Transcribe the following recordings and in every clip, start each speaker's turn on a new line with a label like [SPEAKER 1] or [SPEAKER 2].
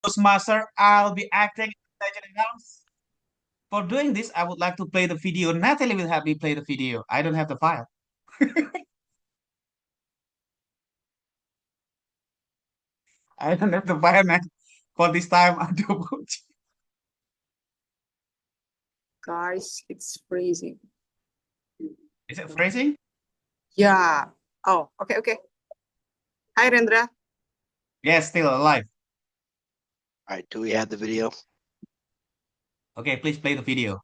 [SPEAKER 1] Toastmaster, I'll be acting as the house. For doing this, I would like to play the video. Natalie will help me play the video. I don't have the file. I don't have the file, man. For this time, I do.
[SPEAKER 2] Guys, it's freezing.
[SPEAKER 1] Is it freezing?
[SPEAKER 2] Yeah. Oh, okay. Hi, Rendra.
[SPEAKER 1] Yes, still alive.
[SPEAKER 3] All right, do we have the video?
[SPEAKER 1] Okay, please play the video.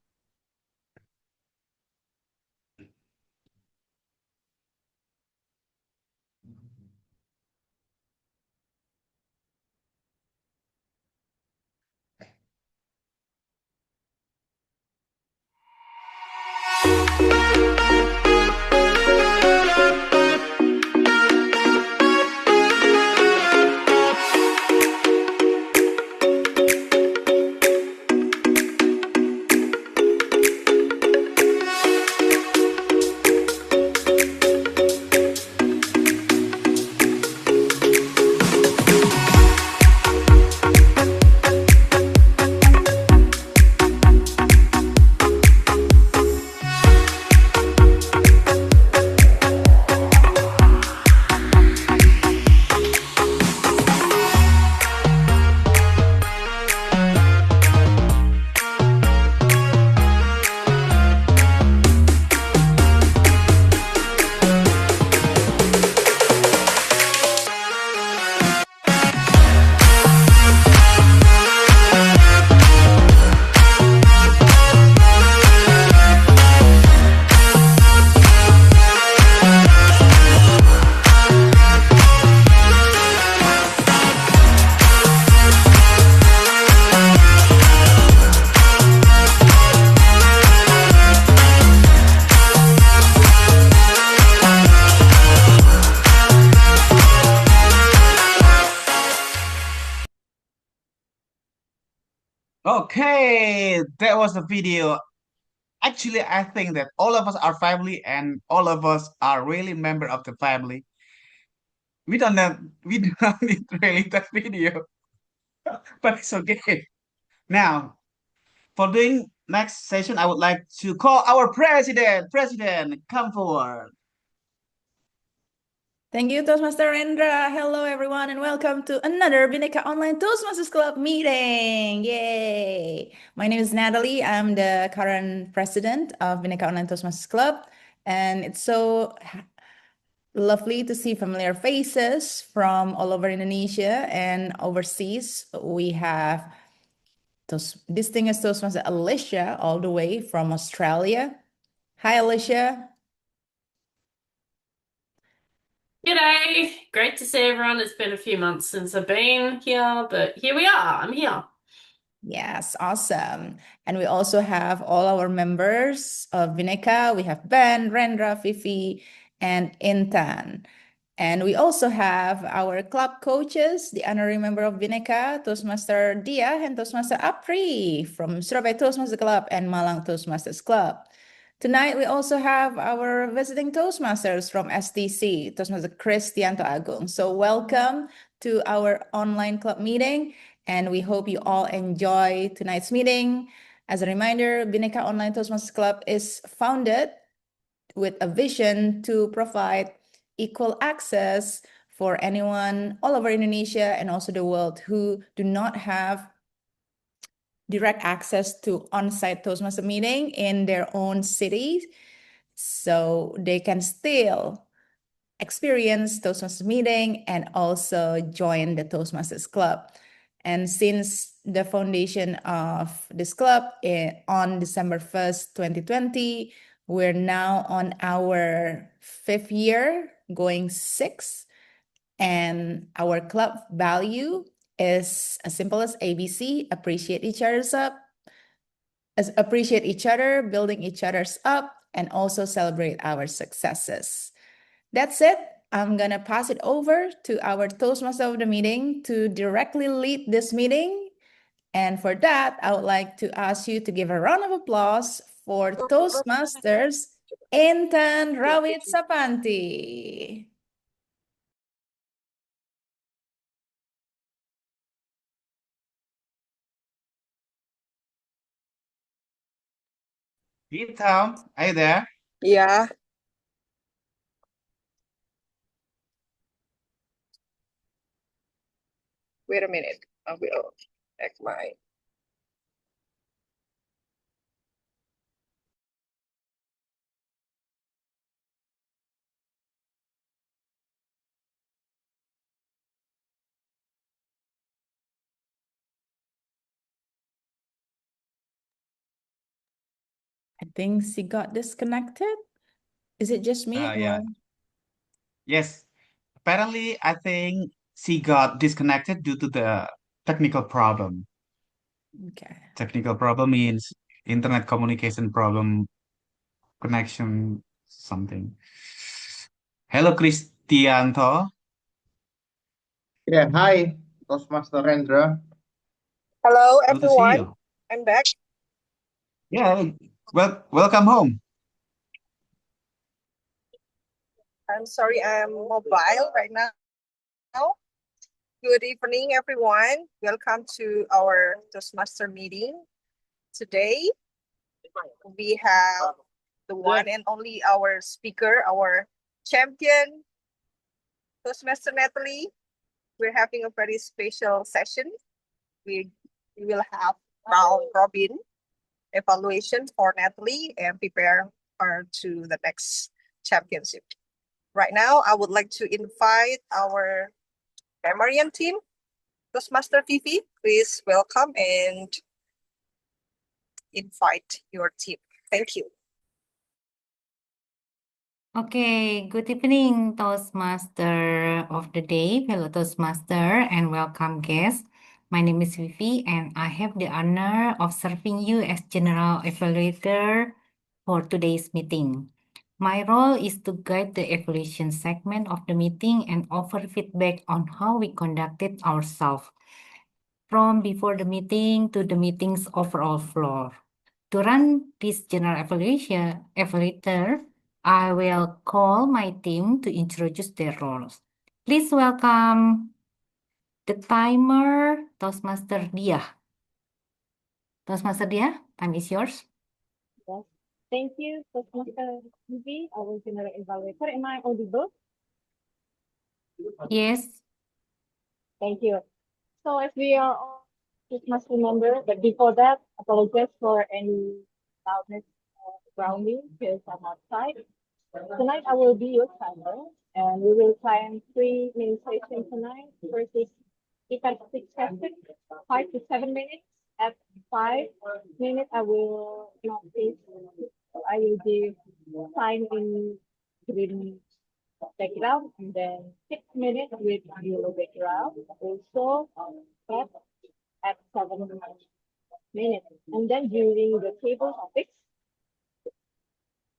[SPEAKER 1] Okay, that was the video. Actually, I think that all of us are family and all of us are really member of the family. We do not need really that video, but it's okay. Now, for doing next session, I would like to call our president. President, come forward.
[SPEAKER 4] Thank you, Toastmaster Rendra. Hello, everyone, and welcome to another Bhinneka Online Toastmasters Club meeting. Yay! My name is Natalie. I'm the current president of Bhinneka Online Toastmasters Club, and it's so lovely to see familiar faces from all over Indonesia and overseas. We have distinguished Toastmaster Alicia all the way from Australia. Hi, Alicia.
[SPEAKER 5] G'day, great to see everyone. It's been a few months since I've been here, but here we are. I'm here.
[SPEAKER 4] Yes, awesome. And we also have all our members of Bhinneka. We have Ben, Rendra, Fifi, and Intan. And we also have our club coaches, the honorary member of Bhinneka, Toastmaster Dia and Toastmaster Apri from Surabaya Toastmasters Club and Malang Toastmasters Club. Tonight, we also have our visiting Toastmasters from STC, Toastmaster Kristianto Agung. So welcome to our online club meeting, and we hope you all enjoy tonight's meeting. As a reminder, Bhinneka Online Toastmasters Club is founded with a vision to provide equal access for anyone all over Indonesia and also the world who do not have direct access to on-site Toastmaster meeting in their own cities, so they can still experience Toastmasters meeting and also join the Toastmasters Club. And since the foundation of this club on December 1st, 2020, we're now on our 5th year, going 6, and our club value is as simple as ABC: appreciate each other's up, appreciate each other, building each other's up, and also celebrate our successes. That's it. I'm gonna pass it over to our Toastmaster of the meeting to directly lead this meeting. And for that, I would like to ask you to give a round of applause for Toastmasters Intan Rawit Sapanti.
[SPEAKER 1] Tom, are you there?
[SPEAKER 2] Yeah. Wait a minute. I will check my.
[SPEAKER 4] I think she got disconnected. Is it just me
[SPEAKER 1] Yeah.
[SPEAKER 4] or?
[SPEAKER 1] Yes. Apparently, I think she got disconnected due to the technical problem.
[SPEAKER 4] Okay.
[SPEAKER 1] Technical problem means internet communication problem, connection, something. Hello, Kristianto.
[SPEAKER 6] Yeah, hi, Toastmaster Rendra.
[SPEAKER 2] Hello,
[SPEAKER 1] Good to see
[SPEAKER 2] everyone.
[SPEAKER 1] you.
[SPEAKER 2] I'm back.
[SPEAKER 1] Yeah, welcome home.
[SPEAKER 2] I'm sorry I'm mobile right now. Good evening, everyone. Welcome to our Toastmaster meeting. Today, we have the one and only our speaker, our champion, Toastmaster Natalie. We're having a very special session. We will have round robin evaluation for Natalie and prepare her to the next championship. Right now, I would like to invite our Marian team. Toastmaster Fifi, please welcome and invite your team. Thank you.
[SPEAKER 7] Okay, good evening, Toastmaster of the day, fellow Toastmaster, and welcome guests. My name is Vivi, and I have the honor of serving you as General Evaluator for today's meeting. My role is to guide the evaluation segment of the meeting and offer feedback on how we conducted ourselves, from before the meeting to the meeting's overall flow. To run this general evaluator, I will call my team to introduce their roles. Please welcome the timer, Toastmaster Dia. Toastmaster Dia, time is yours.
[SPEAKER 8] Yes. Thank you, Toastmaster TV, our general evaluator. Am I audible?
[SPEAKER 7] Yes.
[SPEAKER 8] Thank you. So as we are all Toastmaster remember, but before that, apologize for any loudness or grounding because I'm outside. Tonight I will be your timer and we will plan 3 minute session tonight. First is effective session, 5 to 7 minutes. At 5 minutes, I will notice. I will give time in green background and then 6 minutes with yellow background. Also, prep at 7 minutes. And then during the table topics,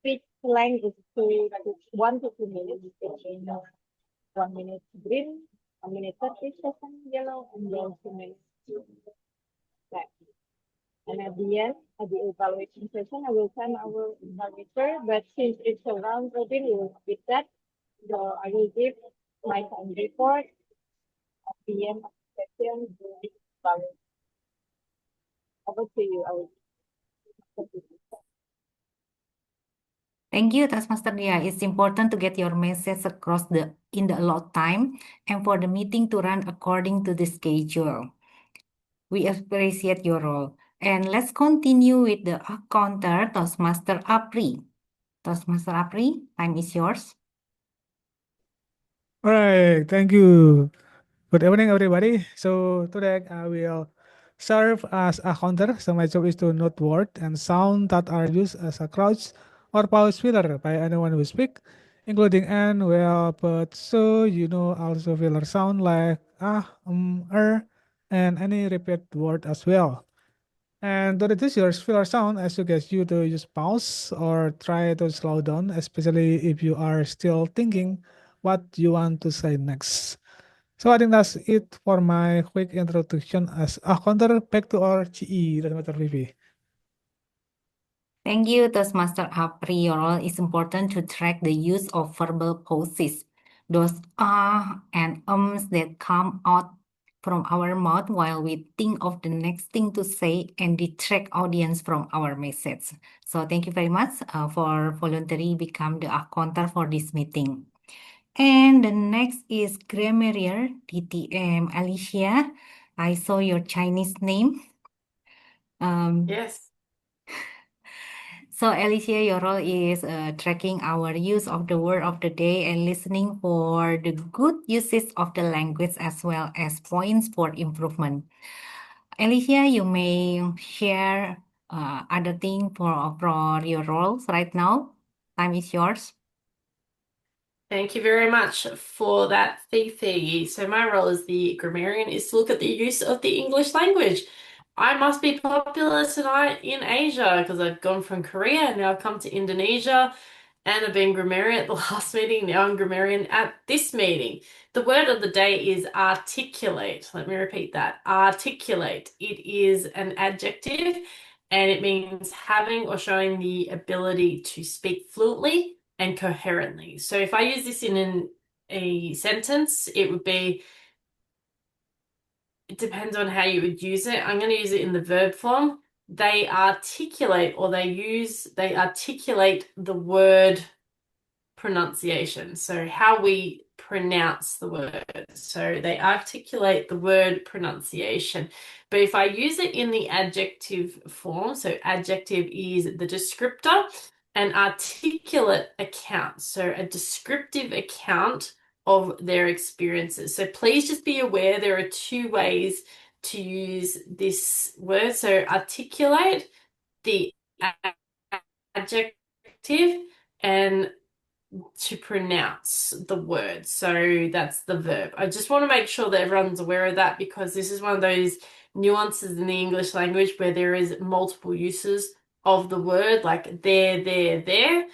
[SPEAKER 8] speech length is 1 to 2 minutes. It means 1 minute green, 1 minute 30 second yellow, and then 2 minutes black. And at the end, at the evaluation session, I will time our evaluator, but since it's a round robin, we will split that. So I will give my time report at the end of the session during the evaluation. Over to you, I will.
[SPEAKER 7] Thank you, Toastmaster Dia. It's important to get your message across in the allotted time and for the meeting to run according to the schedule. We appreciate your role. And let's continue with the counter, Toastmaster Apri. Toastmaster Apri, time is yours.
[SPEAKER 9] All right, thank you. Good evening, everybody. So today I will serve as a counter. So my job is to note word and sound that are used as a crouch or pause filler by anyone who speak, including and well, but so also filler sound like and any repeat word as well. And to reduce your filler sound, I suggest you to use pause or try to slow down, especially if you are still thinking what you want to say next. So I think that's it for my quick introduction as a counter back to our GE, that's Master VP.
[SPEAKER 7] Thank you, Toastmaster Apri. Your role is important to track the use of verbal pauses. Those and ums that come out from our mouth while we think of the next thing to say and distract audience from our message. So thank you very much for voluntarily become the accountant for this meeting. And the next is grammarian DTM Alicia. I saw your Chinese name.
[SPEAKER 5] Yes.
[SPEAKER 7] So Alicia, your role is tracking our use of the word of the day and listening for the good uses of the language as well as points for improvement. Alicia, you may share other thing for your roles right now. Time is yours.
[SPEAKER 5] Thank you very much for that, Fifi. So my role as the grammarian is to look at the use of the English language. I must be popular tonight in Asia because I've gone from Korea, now I've come to Indonesia, and I've been grammarian at the last meeting, now I'm grammarian at this meeting. The word of the day is articulate. Let me repeat that. Articulate. It is an adjective and it means having or showing the ability to speak fluently and coherently. So if I use this in a sentence, it would be, it depends on how you would use it. I'm going to use it in the verb form. They articulate or they articulate the word pronunciation. So how we pronounce the word. So they articulate the word pronunciation. But if I use it in the adjective form, so adjective is the descriptor, an articulate account, so a descriptive account of their experiences. So please just be aware there are two ways to use this word. So articulate, the adjective, and to pronounce the word. So that's the verb. I just want to make sure that everyone's aware of that because this is one of those nuances in the English language where there is multiple uses of the word, like there.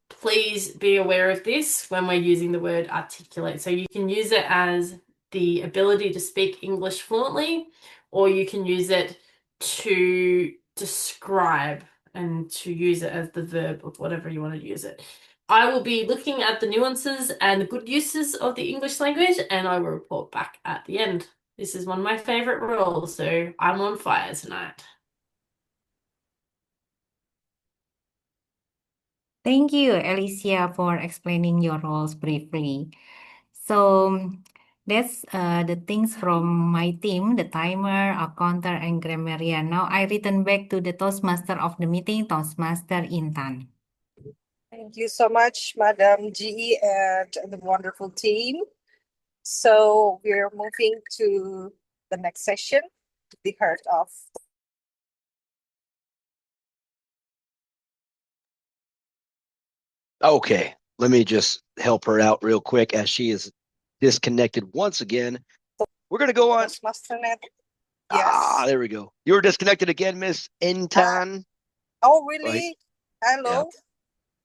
[SPEAKER 5] Please be aware of this when we're using the word articulate. So you can use it as the ability to speak English fluently, or you can use it to describe and to use it as the verb of whatever you want to use it. I will be looking at the nuances and the good uses of the English language, and I will report back at the end. This is one of my favorite roles, so I'm on fire tonight.
[SPEAKER 7] Thank you, Alicia, for explaining your roles briefly. So that's the things from my team, the timer, accountant, and grammarian. Now I return back to the Toastmaster of the meeting, Toastmaster Intan.
[SPEAKER 2] Thank you so much, Madam G and the wonderful team. So we're moving to the next session, the heart of.
[SPEAKER 3] Okay, let me just help her out real quick as she is disconnected once again. We're going to go on.
[SPEAKER 2] Toastmaster Net. Yes.
[SPEAKER 3] There we go. You were disconnected again, Miss Intan.
[SPEAKER 2] Oh, really?
[SPEAKER 3] Right.
[SPEAKER 2] Hello?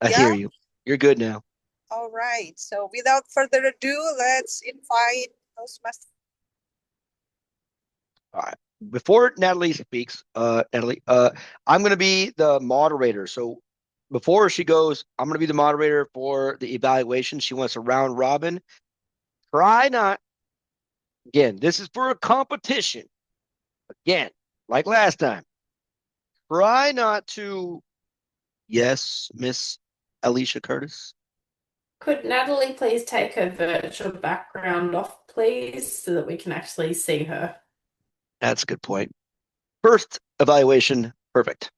[SPEAKER 3] I hear you. You're good now.
[SPEAKER 2] All right. So without further ado, let's invite Toastmaster.
[SPEAKER 3] All right. Before Natalie speaks, Natalie, I'm going to be the moderator. So before she goes, I'm going to be the moderator for the evaluation. She wants a round robin. Try not. Again, this is for a competition. Again, like last time. Try not to. Yes, Miss Alicia Curtis.
[SPEAKER 5] Could Natalie please take her virtual background off, please, so that we can actually see her?
[SPEAKER 3] That's a good point. First evaluation, perfect.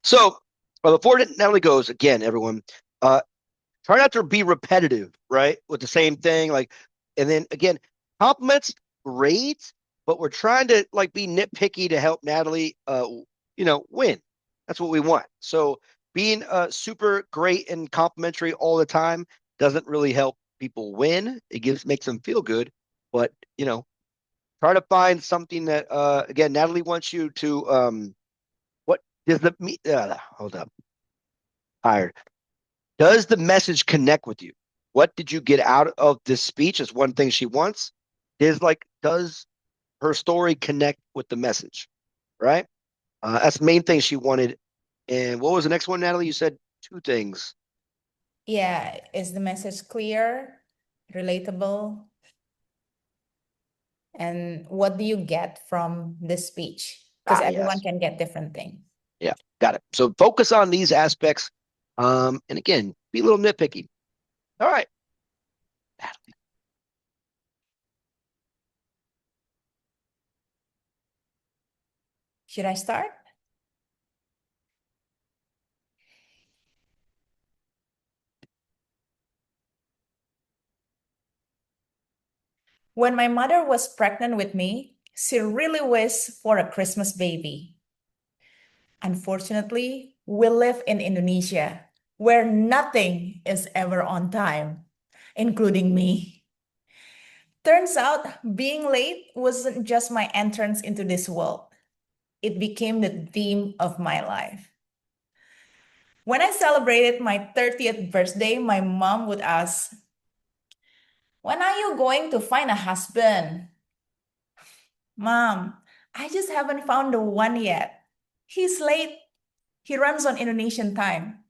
[SPEAKER 3] So, before Natalie goes, again, everyone, try not to be repetitive, right? With the same thing, and then again, compliments, great, but we're trying to be nitpicky to help Natalie, win. That's what we want. So being super great and complimentary all the time doesn't really help people win. It makes them feel good, but try to find something that again, Natalie wants you to what does hold up. Tired. Does the message connect with you? What did you get out of this speech is one thing she wants. Does her story connect with the message? Right? That's the main thing she wanted. And what was the next one, Natalie? You said two things.
[SPEAKER 4] Yeah, is the message clear, relatable? And what do you get from this speech? Because everyone
[SPEAKER 3] Yes.
[SPEAKER 4] can get different things.
[SPEAKER 3] Yeah, got it. So focus on these aspects. And again, be a little nitpicky. All right.
[SPEAKER 4] Should I start? When my mother was pregnant with me, she really wished for a Christmas baby. Unfortunately, we live in Indonesia, where nothing is ever on time, including me. Turns out being late wasn't just my entrance into this world. It became the theme of my life. When I celebrated my 30th birthday, my mom would ask, "When are you going to find a husband?" "Mom, I just haven't found the one yet. He's late. He runs on Indonesian time.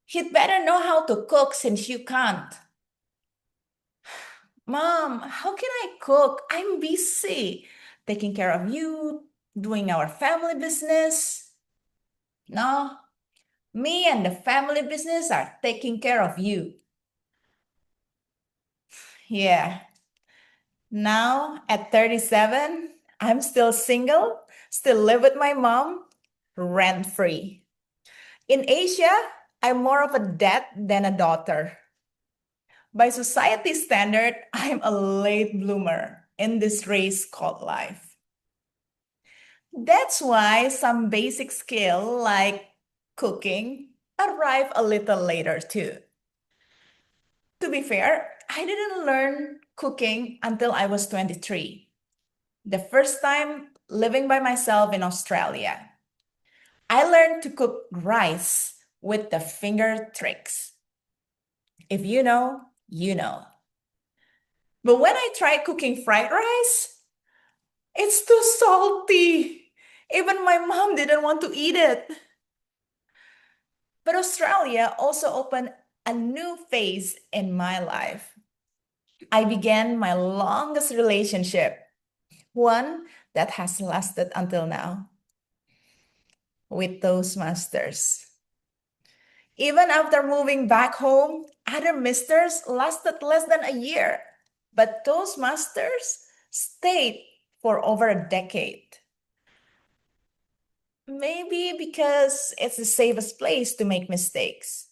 [SPEAKER 4] He'd better know how to cook since you can't." "Mom, how can I cook? I'm busy taking care of you, doing our family business." "No, me and the family business are taking care of you." Yeah. Now at 37, I'm still single, still live with my mom, rent free. In Asia, I'm more of a dad than a daughter. By society standard, I'm a late bloomer in this race called life. That's why some basic skill like cooking arrive a little later too. To be fair, I didn't learn cooking until I was 23, the first time living by myself in Australia. I learned to cook rice with the finger tricks. If you know, you know. But when I tried cooking fried rice, it's too salty. Even my mom didn't want to eat it. But Australia also opened a new phase in my life. I began my longest relationship, one that has lasted until now, with Toastmasters. Even after moving back home, other misters lasted less than a year, but Toastmasters stayed for over a decade. Maybe because it's the safest place to make mistakes.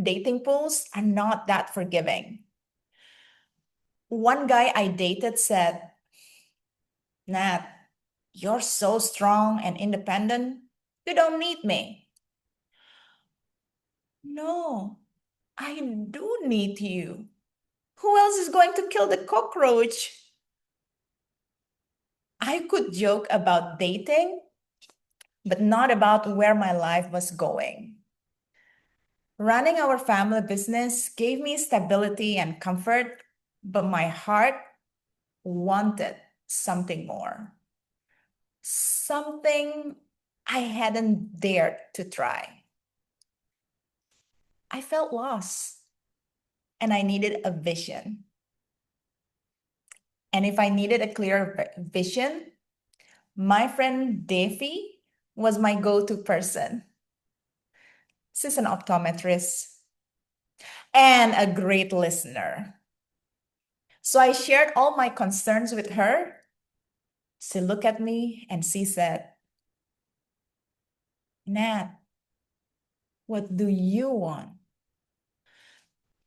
[SPEAKER 4] Dating pools are not that forgiving. One guy I dated said, "Nat, you're so strong and independent. You don't need me." "No, I do need you. Who else is going to kill the cockroach?" I could joke about dating, but not about where my life was going. Running our family business gave me stability and comfort, but my heart wanted something more. Something I hadn't dared to try. I felt lost and I needed a vision. And if I needed a clear vision, my friend Devi was my go-to person. She's an optometrist and a great listener. So I shared all my concerns with her. She looked at me and she said, "Nat, what do you want?"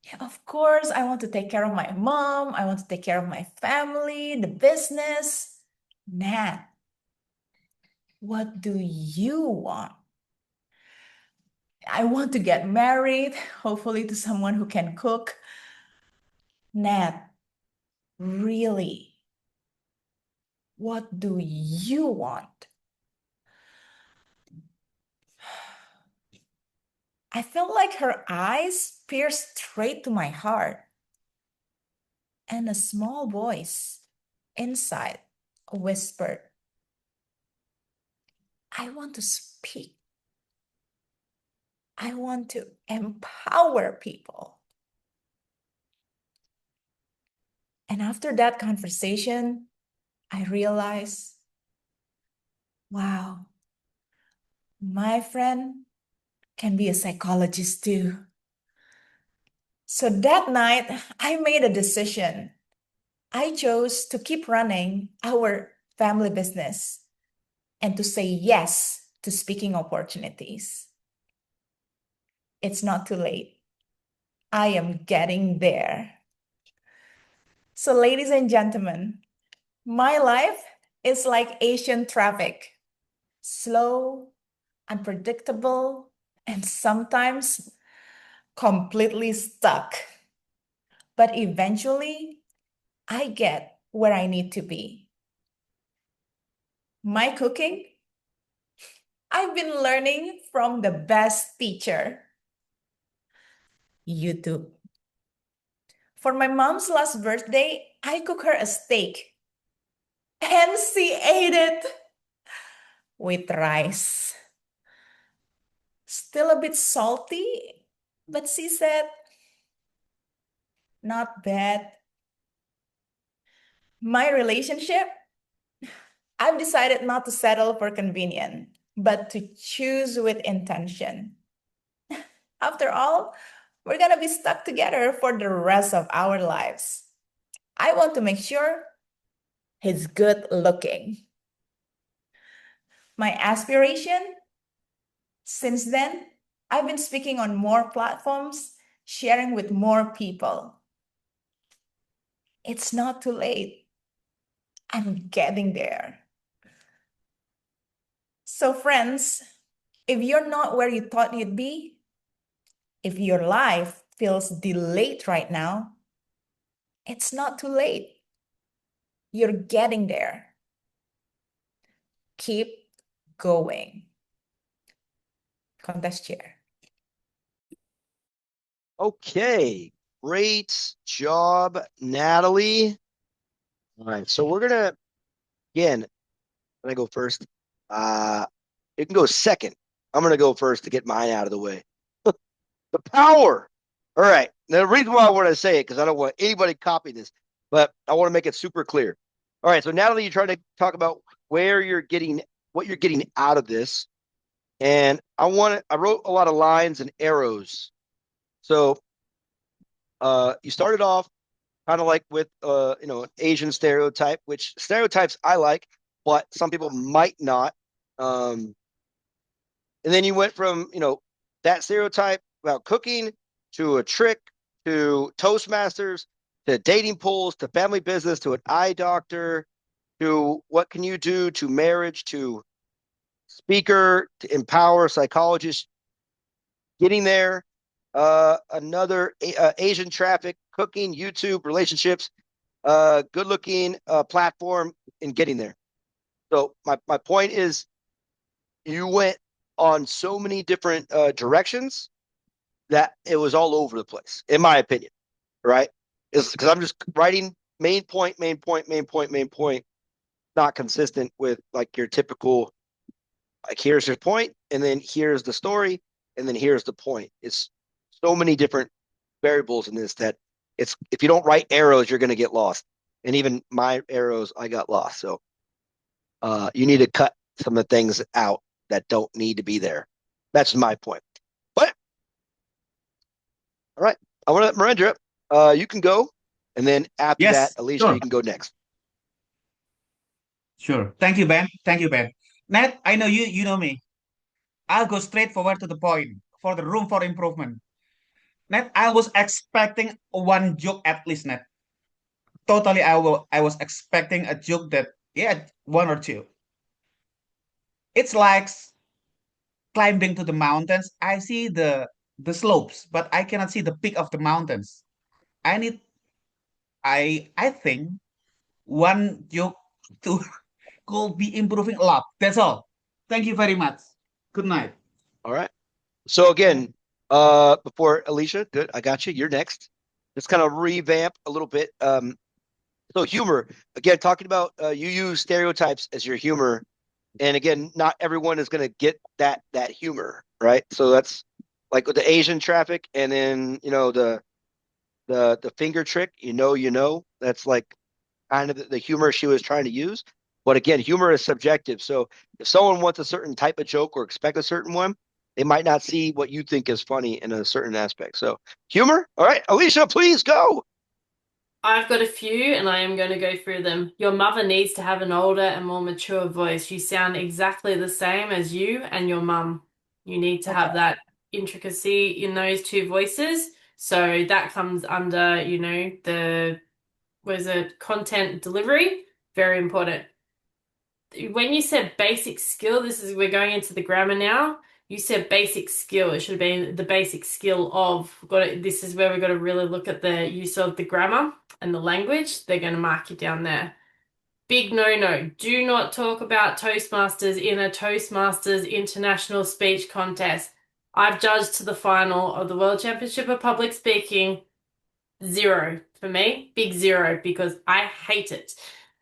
[SPEAKER 4] "Yeah, of course, I want to take care of my mom. I want to take care of my family, the business." "Nat, what do you want?" "I want to get married, hopefully to someone who can cook." "Nat, really, what do you want?" I felt like her eyes pierced straight to my heart, and a small voice inside whispered, "I want to speak. I want to empower people." And after that conversation, I realized, wow, my friend can be a psychologist too. So that night, I made a decision. I chose to keep running our family business and to say yes to speaking opportunities. It's not too late. I am getting there. So, ladies and gentlemen, my life is like Asian traffic, slow, unpredictable, and sometimes completely stuck. But eventually, I get where I need to be. My cooking, I've been learning from the best teacher, YouTube. For my mom's last birthday, I cooked her a steak and she ate it with rice. Still a bit salty, but she said, not bad. My relationship, I've decided not to settle for convenience, but to choose with intention. After all, we're gonna be stuck together for the rest of our lives. I want to make sure he's good looking. My aspiration, since then, I've been speaking on more platforms, sharing with more people. It's not too late. I'm getting there. So, friends, if you're not where you thought you'd be, if your life feels delayed right now, it's not too late. You're getting there. Keep going. Contest chair.
[SPEAKER 3] Okay, great job, Natalie. All right, so we're gonna again. I'm gonna go first. You can go second. I'm gonna go first to get mine out of the way. The power. All right. Now, the reason why I want to say it because I don't want anybody copying this, but I want to make it super clear. All right. So Natalie, you're trying to talk about where you're getting what you're getting out of this, and I wrote a lot of lines and arrows. So you started off kind of like with an Asian stereotype, which stereotypes I like, but some people might not. And then you went from that stereotype about cooking to a trick to Toastmasters to dating pools to family business to an eye doctor to what can you do to marriage to speaker to empower psychologist getting there another Asian traffic cooking YouTube relationships good looking platform in getting there. So my point is you went on so many different directions that it was all over the place, in my opinion, right? Is because I'm just writing main point, main point, main point, main point, not consistent with like your typical, like here's your point, and then here's the story, and then here's the point. It's so many different variables in this that it's if you don't write arrows, you're going to get lost. And even my arrows, I got lost. So you need to cut some of the things out that don't need to be there. That's my point. But all right, I want to let Marendra, you can go, and then after that,
[SPEAKER 1] Yes,
[SPEAKER 3] Alicia,
[SPEAKER 1] sure.
[SPEAKER 3] you can go next.
[SPEAKER 1] Sure. Thank you, Ben. Thank you, Ben. Nat, I know you know me. I'll go straight forward to the point for the room for improvement. Nat, I was expecting one joke at least, Nat. Totally, I was expecting a joke that, yeah, one or two. It's like climbing to the mountains. I see the slopes, but I cannot see the peak of the mountains. I need I think one joke to could be improving a lot. That's all. Thank you very much. Good night.
[SPEAKER 3] All right. So again, before Alicia, good, I got you. You're next. Just kind of revamp a little bit. So humor, again, talking about you use stereotypes as your humor, and again, not everyone is going to get that humor, right? So that's like with the Asian traffic, and then the finger trick. You know, That's like kind of the humor she was trying to use. But again, humor is subjective. So if someone wants a certain type of joke or expect a certain one, they might not see what you think is funny in a certain aspect. So humor. All right, Alicia, please go.
[SPEAKER 5] I've got a few and I am going to go through them. Your mother needs to have an older and more mature voice. You sound exactly the same as you and your mum. You need to have that intricacy in those two voices. So that comes under, the was it content delivery? Very important. When you said basic skill, we're going into the grammar now. You said basic skill. It should have been the basic skill of. This is where we've got to really look at the use of the grammar and the language. They're going to mark you down there. Big no-no. Do not talk about Toastmasters in a Toastmasters international speech contest. I've judged to the final of the World Championship of Public Speaking. 0 for me. Big 0 because I hate it.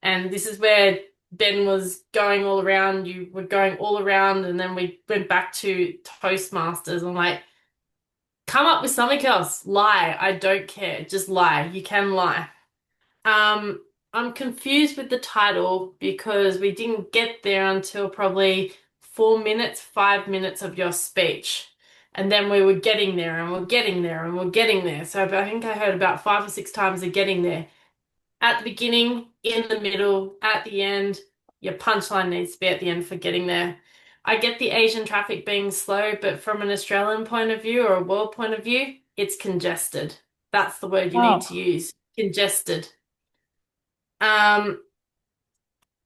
[SPEAKER 5] And this is where Ben was going all around. You were going all around, and then we went back to Toastmasters. I'm like, come up with something else. Lie. I don't care. Just lie. You can lie. I'm confused with the title because we didn't get there until probably 4 minutes, 5 minutes of your speech. And then we were getting there and we're getting there and we're getting there. So I think I heard about 5 or 6 times of getting there. At the beginning, in the middle, at the end, your punchline needs to be at the end for getting there. I get the Asian traffic being slow, but from an Australian point of view or a world point of view, it's congested. That's the word you need to use. Congested. I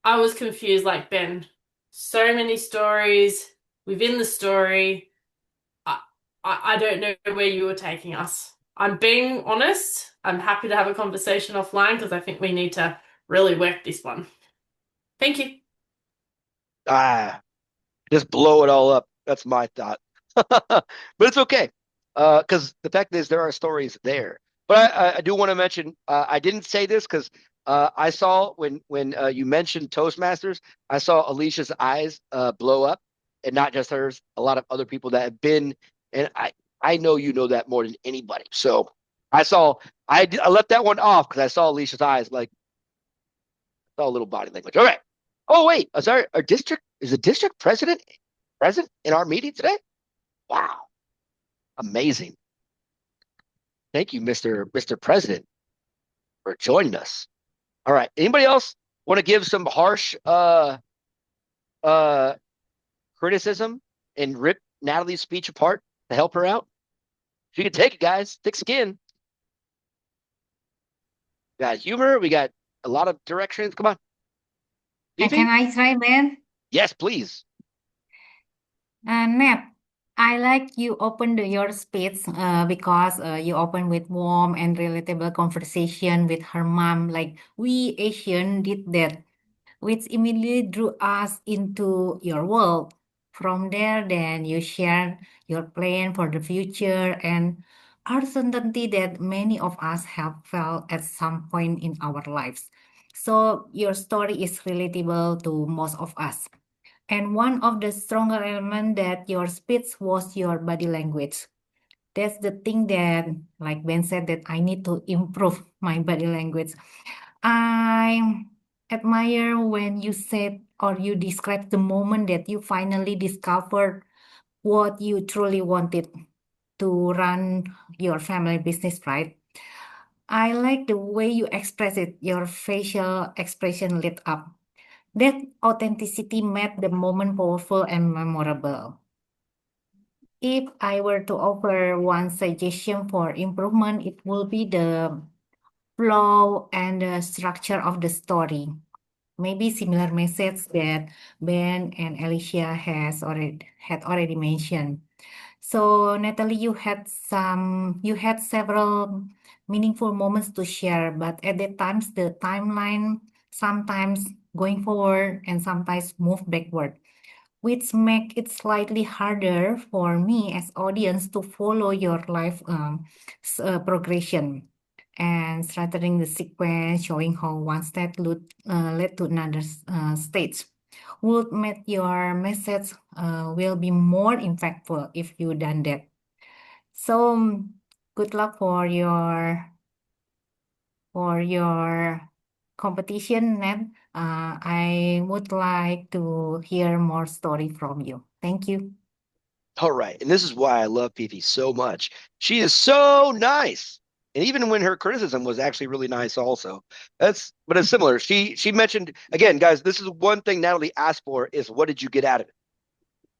[SPEAKER 5] was confused like Ben. So many stories within the story. I don't know where you were taking us. I'm being honest. I'm happy to have a conversation offline because I think we need to really work this one. Thank you.
[SPEAKER 3] Just blow it all up. That's my thought. But it's okay. Because the fact is there are stories there. But I do want to mention, I didn't say this because I saw when you mentioned Toastmasters, I saw Alicia's eyes blow up, and not just hers, a lot of other people that have been, and I know you know that more than anybody. So I left that one off because I saw Alicia's eyes, like, saw a little body language. All right. Oh wait, is the district president present in our meeting today? Wow, amazing. Thank you, Mr. President, for joining us. All right. Anybody else want to give some harsh criticism and rip Natalie's speech apart to help her out? She can take it, guys. Thick skin. We got humor. We got a lot of directions. Come on.
[SPEAKER 7] Can I try, Ben?
[SPEAKER 3] Yes, please.
[SPEAKER 7] Nat, I like you opened your speech because you open with warm and relatable conversation with her mom, like we Asian did that, which immediately drew us into your world. From there, then you share your plan for the future and uncertainty that many of us have felt at some point in our lives. So your story is relatable to most of us. And one of the stronger elements that your speech was your body language. That's the thing that, like Ben said, that I need to improve my body language. I admire when you said or you described the moment that you finally discovered what you truly wanted to run your family business, right? I like the way you express it, your facial expression lit up. That authenticity made the moment powerful and memorable. If I were to offer one suggestion for improvement, it will be the flow and the structure of the story. Maybe similar message that Ben and Alicia had already mentioned. So Natalie, you had several meaningful moments to share, but at the times the timeline sometimes going forward and sometimes move backward, which make it slightly harder for me as audience to follow your life progression and strengthening the sequence, showing how one step led to another stage would make your message will be more impactful if you done that. So good luck for for your competition, Ned. I would like to hear more story from you. Thank you.
[SPEAKER 3] All right. And this is why I love Fifi so much. She is so nice. And even when her criticism was actually really nice also. But it's similar. She mentioned again, guys, this is one thing Natalie asked for is what did you get out of it?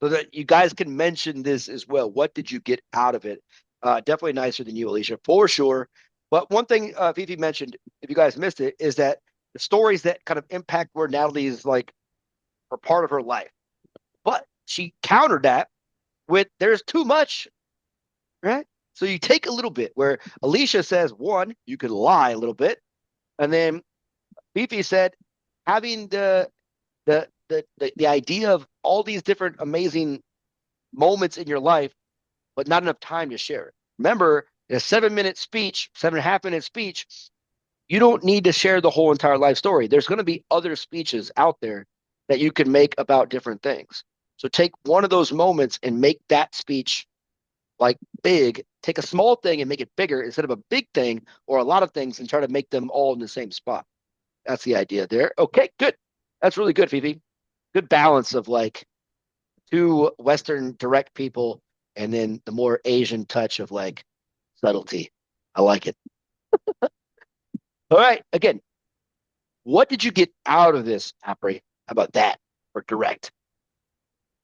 [SPEAKER 3] So that you guys can mention this as well. What did you get out of it? Definitely nicer than you, Alicia, for sure. But one thing Fifi mentioned, if you guys missed it, is that the stories that kind of impact where Natalie is like are part of her life. But she countered that with there's too much, right? So you take a little bit where Alicia says, one, you could lie a little bit. And then Fifi said, having the idea of all these different amazing moments in your life, but not enough time to share it. Remember, in a 7-minute speech, 7.5-minute speech, you don't need to share the whole entire life story. There's going to be other speeches out there that you can make about different things. So take one of those moments and make that speech like big. Take a small thing and make it bigger instead of a big thing or a lot of things and try to make them all in the same spot. That's the idea there. Okay, good. That's really good, Fifi. Good balance of like two Western direct people and then the more Asian touch of like subtlety. I like it. All right. Again, what did you get out of this, Apri? How about that for direct?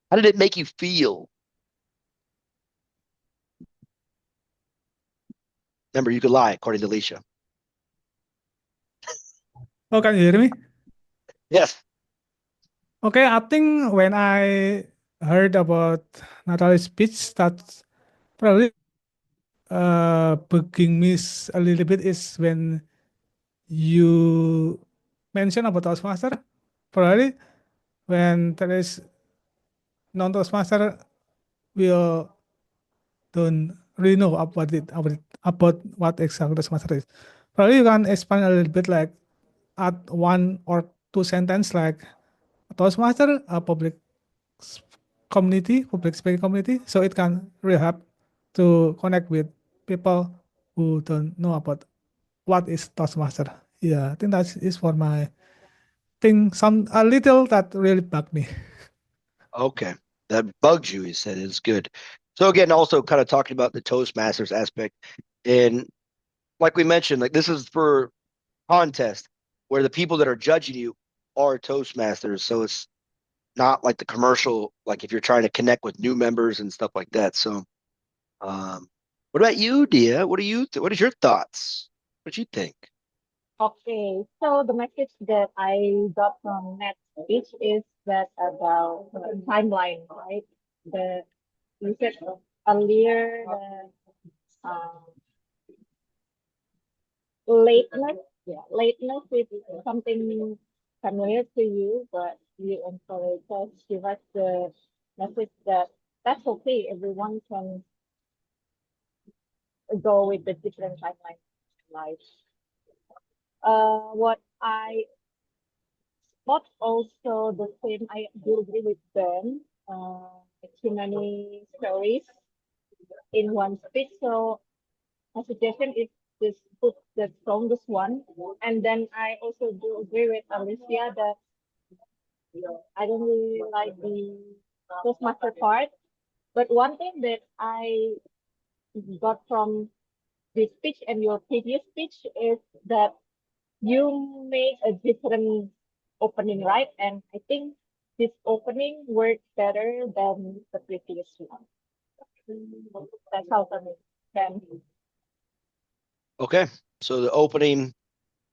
[SPEAKER 3] How did it make you feel? Remember, you could lie, according to Alicia.
[SPEAKER 9] Oh, can you hear me?
[SPEAKER 3] Yes.
[SPEAKER 9] Okay, I think when I heard about Natalie's speech, that's probably bugging me a little bit is when you mention about Toastmaster. Probably when there is non-Toastmaster will don't really know about what exactly Toastmaster is. Probably you can expand a little bit, like add one or two sentence like Toastmaster, a public community, public speaking community, so it can really help to connect with people who don't know about what is Toastmaster. Yeah, I think that is for my thing. Some a little that really bugged me.
[SPEAKER 3] Okay. That bugs you, he said. It's good. So again, also kind of talking about the Toastmasters aspect. And like we mentioned, like this is for contest where the people that are judging you are Toastmasters. So it's not like the commercial, like if you're trying to connect with new members and stuff like that. So what about you, Dia? What is your thoughts? What do you think?
[SPEAKER 8] Okay, so the message that I got from Matt's speech is that about timeline, right? The you said earlier that lateness, yeah, lateness is something familiar to you, but you encourage us, give us the message that that's okay. Everyone can go with the different timeline in life. What I thought also the same. I do agree with Ben. Too many stories in one speech. So my suggestion is just put the strongest one. And then I also do agree with Alicia that I don't really like the Toastmaster part. But one thing that I got from this speech and your previous speech is that you made a different opening, right? And I think this opening worked better than the previous one. That's how for me. Then
[SPEAKER 3] Okay. So the opening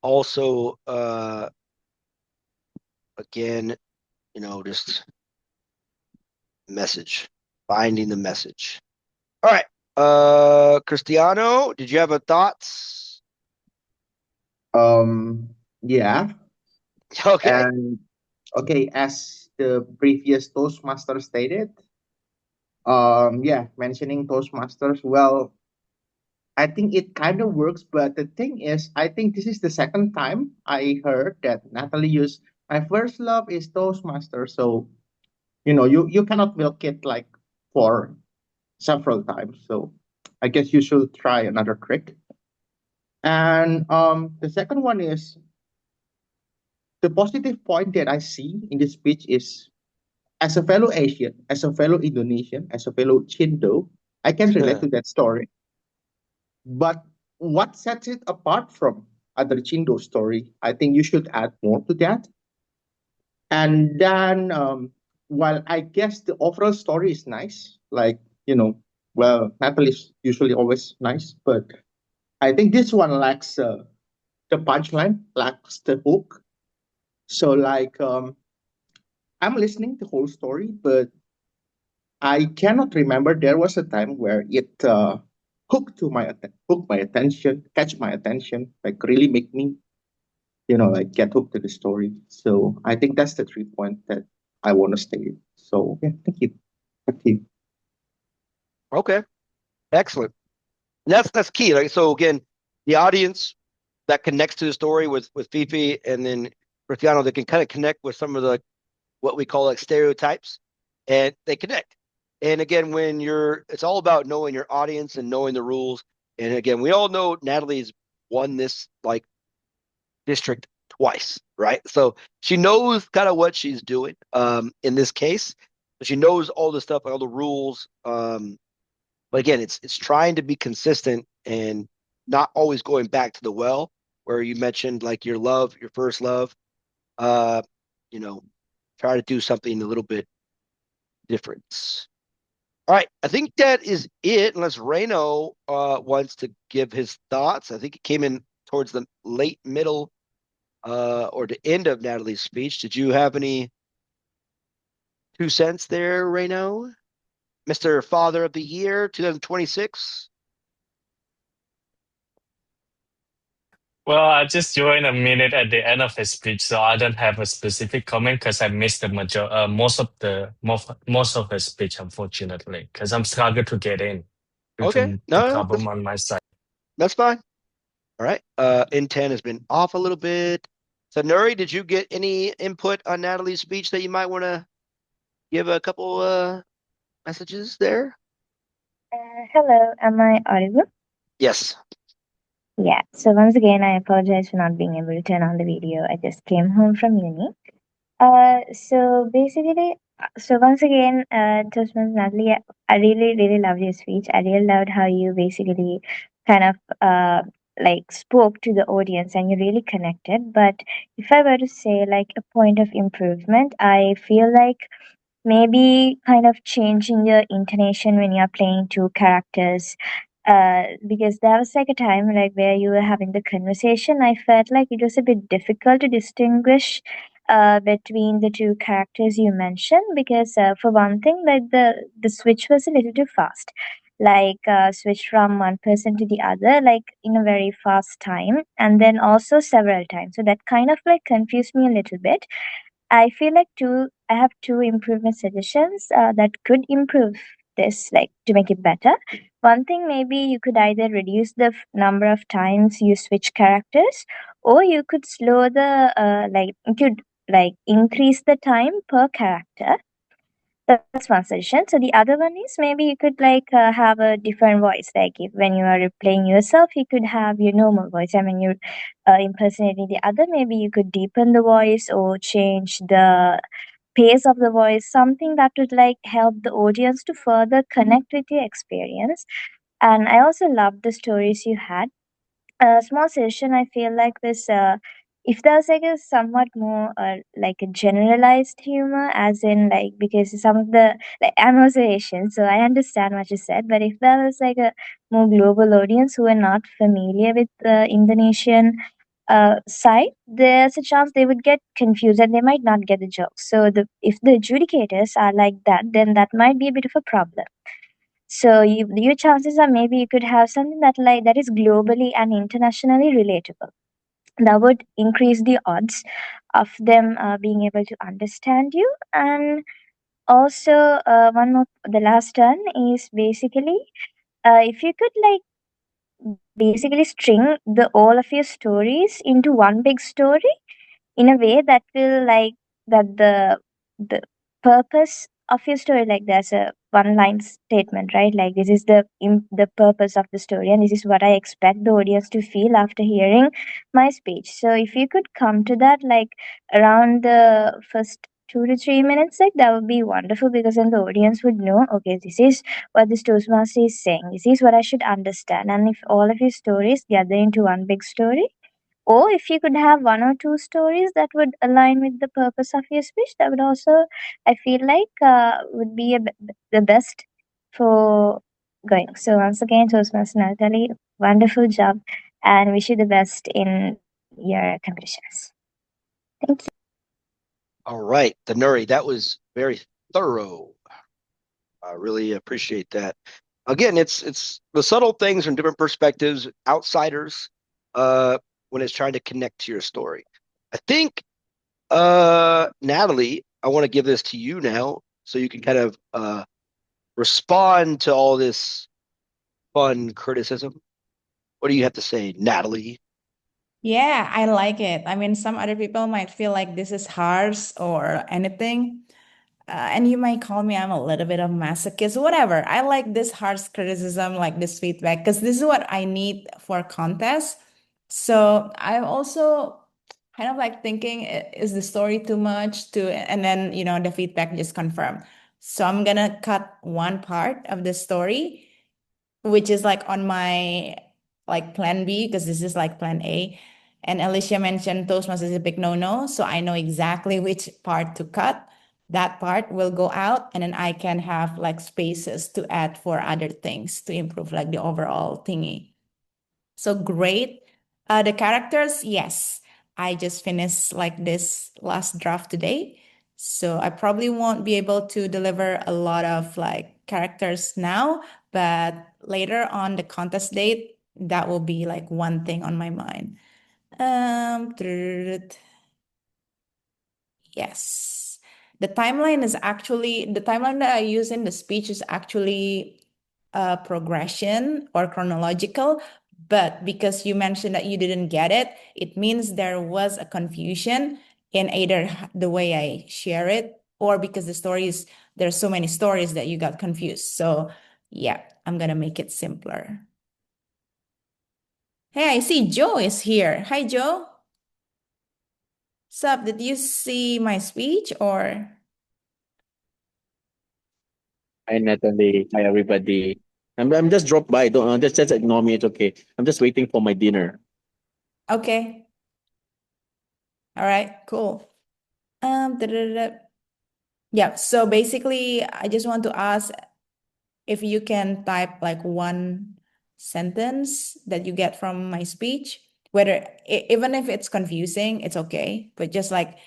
[SPEAKER 3] also again, just message, finding the message. All right. Cristiano, did you have a thoughts?
[SPEAKER 6] Yeah,
[SPEAKER 3] Okay.
[SPEAKER 6] and okay, as the previous Toastmaster stated, yeah, mentioning Toastmasters, well, I think it kind of works, but the thing is, I think this is the second time I heard that Natalie used my first love is Toastmasters. So, you cannot milk it like for several times. So I guess you should try another trick. And the second one is the positive point that I see in this speech is as a fellow Asian, as a fellow Indonesian, as a fellow Chindo, I can relate to that story. But what sets it apart from other Chindo story? I think you should add more to that. And then, while I guess the overall story is nice, like, well, Natalie is usually always nice, but I think this one lacks the punchline, lacks the hook. So, like, I'm listening the whole story, but I cannot remember there was a time where it hooked my attention, catch my attention, like really make me, like get hooked to the story. So I think that's the 3 points that I want to state. So yeah, thank you. Thank you.
[SPEAKER 3] Okay, excellent. And that's key. Like, so again, the audience that connects to the story with Fifi and then Cristiano, they can kind of connect with some of the what we call like stereotypes, and they connect. And again, it's all about knowing your audience and knowing the rules. And again, we all know Natalie's won this like district twice, right? So she knows kind of what she's doing in this case. She knows all the stuff, all the rules. But again, it's trying to be consistent and not always going back to the well where you mentioned like your first love. Uh, try to do something a little bit different. All right, I think that is it. Unless Reno wants to give his thoughts. I think it came in towards the late middle or the end of Natalie's speech. Did you have any 2 cents there, Reno? Mr. Father of the Year 2026?
[SPEAKER 10] Well, I just joined a minute at the end of his speech, so I don't have a specific comment because I missed most of his speech, unfortunately, because I'm struggling to get in due
[SPEAKER 3] Okay,
[SPEAKER 10] to the
[SPEAKER 3] no,
[SPEAKER 10] problem on my side.
[SPEAKER 3] that's fine. All right. N10 has been off a little bit. So Nuri, did you get any input on Natalie's speech that you might want to give a couple messages there?
[SPEAKER 11] Hello, am I audible?
[SPEAKER 3] Yes.
[SPEAKER 11] Yeah, so once again, I apologize for not being able to turn on the video. I just came home from uni. So once again, Toastmasters Natalie, I really, really loved your speech. I really loved how you basically kind of like spoke to the audience and you really connected. But if I were to say like a point of improvement, I feel like maybe kind of changing your intonation when you're playing two characters, because there was like a time like where you were having the conversation. I felt like it was a bit difficult to distinguish between the two characters you mentioned, because for one thing, like the switch was a little too fast, like switch from one person to the other like in a very fast time, and then also several times, so that kind of like confused me a little bit. I feel like I have two improvement suggestions that could improve this, like to make it better. One thing, maybe you could either reduce the number of times you switch characters, or you could slow the you could like increase the time per character. That's one suggestion. So the other one is maybe you could like have a different voice. Like if when you are replaying yourself, you could have your normal voice. I mean, you're impersonating the other. Maybe you could deepen the voice or change the pace of the voice. Something that would like help the audience to further connect with your experience. And I also love the stories you had. A small session, I feel like this, if there's like a somewhat more like a generalized humor, as in like, because some of the, like, I'm also Asian, so I understand what you said, but if there was like a more global audience who are not familiar with the Indonesian side, there's a chance they would get confused and they might not get the jokes. So if the adjudicators are like that, then that might be a bit of a problem. So your chances are maybe you could have something that is globally and internationally relatable. That would increase the odds of them being able to understand you. And also, one more, the last turn is basically if you could like basically string the all of your stories into one big story in a way that will like that the purpose of your story, like there's a one line statement, right? Like this is the purpose of the story, and this is what I expect the audience to feel after hearing my speech. So if you could come to that like around the first 2 to 3 minutes, like that would be wonderful, because then the audience would know, okay, this is what this Toastmaster is saying, this is what I should understand. And if all of your stories gather into one big story, or if you could have one or two stories that would align with the purpose of your speech, that would also, I feel like, would be the best for going. So once again, Toastmaster Natalie, wonderful job, and wish you the best in your competitions. Thank you.
[SPEAKER 3] All right, Nuri, that was very thorough. I really appreciate that. Again, it's the subtle things from different perspectives, outsiders, when it's trying to connect to your story. I think, Natalie, I want to give this to you now, so you can kind of respond to all this fun criticism. What do you have to say, Natalie?
[SPEAKER 4] Yeah, I like it. I mean, some other people might feel like this is harsh or anything. And you might call me, I'm a little bit of masochist, whatever. I like this harsh criticism, like this feedback, because this is what I need for contest. So I'm also kind of like thinking, is the story too much to, and then, the feedback just confirmed. So I'm gonna cut one part of the story, which is like on my like plan B, because this is like plan A. And Alicia mentioned Toastmasters is a big no-no, so I know exactly which part to cut. That part will go out, and then I can have like spaces to add for other things to improve like the overall thingy. So great. The characters, yes. I just finished like this last draft today. So I probably won't be able to deliver a lot of like characters now, but later on the contest date, that will be like one thing on my mind. Yes. The timeline that I use in the speech is actually a progression or chronological, but because you mentioned that you didn't get it, it means there was a confusion in either the way I share it, or because there's so many stories that you got confused. So yeah, I'm gonna make it simpler. Hey, I see Joe is here. Hi, Joe. Sup, did you see my speech or?
[SPEAKER 12] Hi, Natalie. Hi, everybody. I'm just dropped by. Don't just ignore me. It's okay. I'm just waiting for my dinner.
[SPEAKER 4] Okay. All right, cool. Yeah, so basically, I just want to ask if you can type like one sentence that you get from my speech, whether even if it's confusing, it's okay, but just like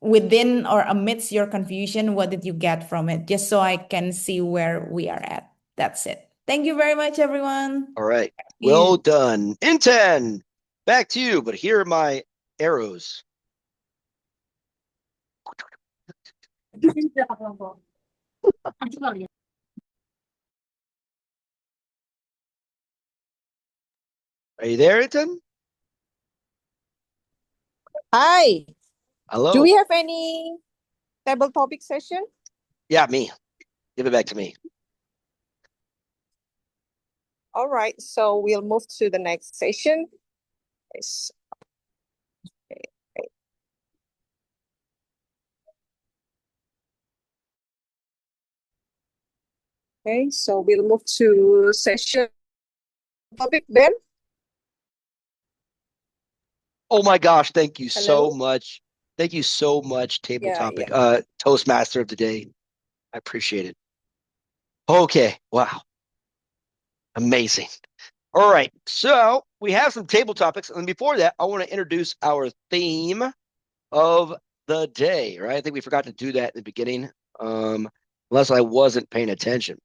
[SPEAKER 4] within or amidst your confusion, what did you get from it? Just so I can see where we are at. That's it. Thank you very much, everyone.
[SPEAKER 3] All right, well done. Inten, back to you, but here are my arrows. Are you there, Inten?
[SPEAKER 2] Hi.
[SPEAKER 3] Hello.
[SPEAKER 2] Do we have any table topic session?
[SPEAKER 3] Yeah, me. Give it back to me.
[SPEAKER 2] All right, so we'll move to the next session. Yes. Okay, so we'll move to session topic, Ben.
[SPEAKER 3] Oh my gosh, thank you
[SPEAKER 2] Hello?
[SPEAKER 3] so much. Thank you so much, table
[SPEAKER 2] Yeah,
[SPEAKER 3] topic,
[SPEAKER 2] yeah.
[SPEAKER 3] Toastmaster of the day. I appreciate it. Okay, wow. Amazing. All right, so we have some table topics. And before that, I want to introduce our theme of the day, right? I think we forgot to do that in the beginning, unless I wasn't paying attention.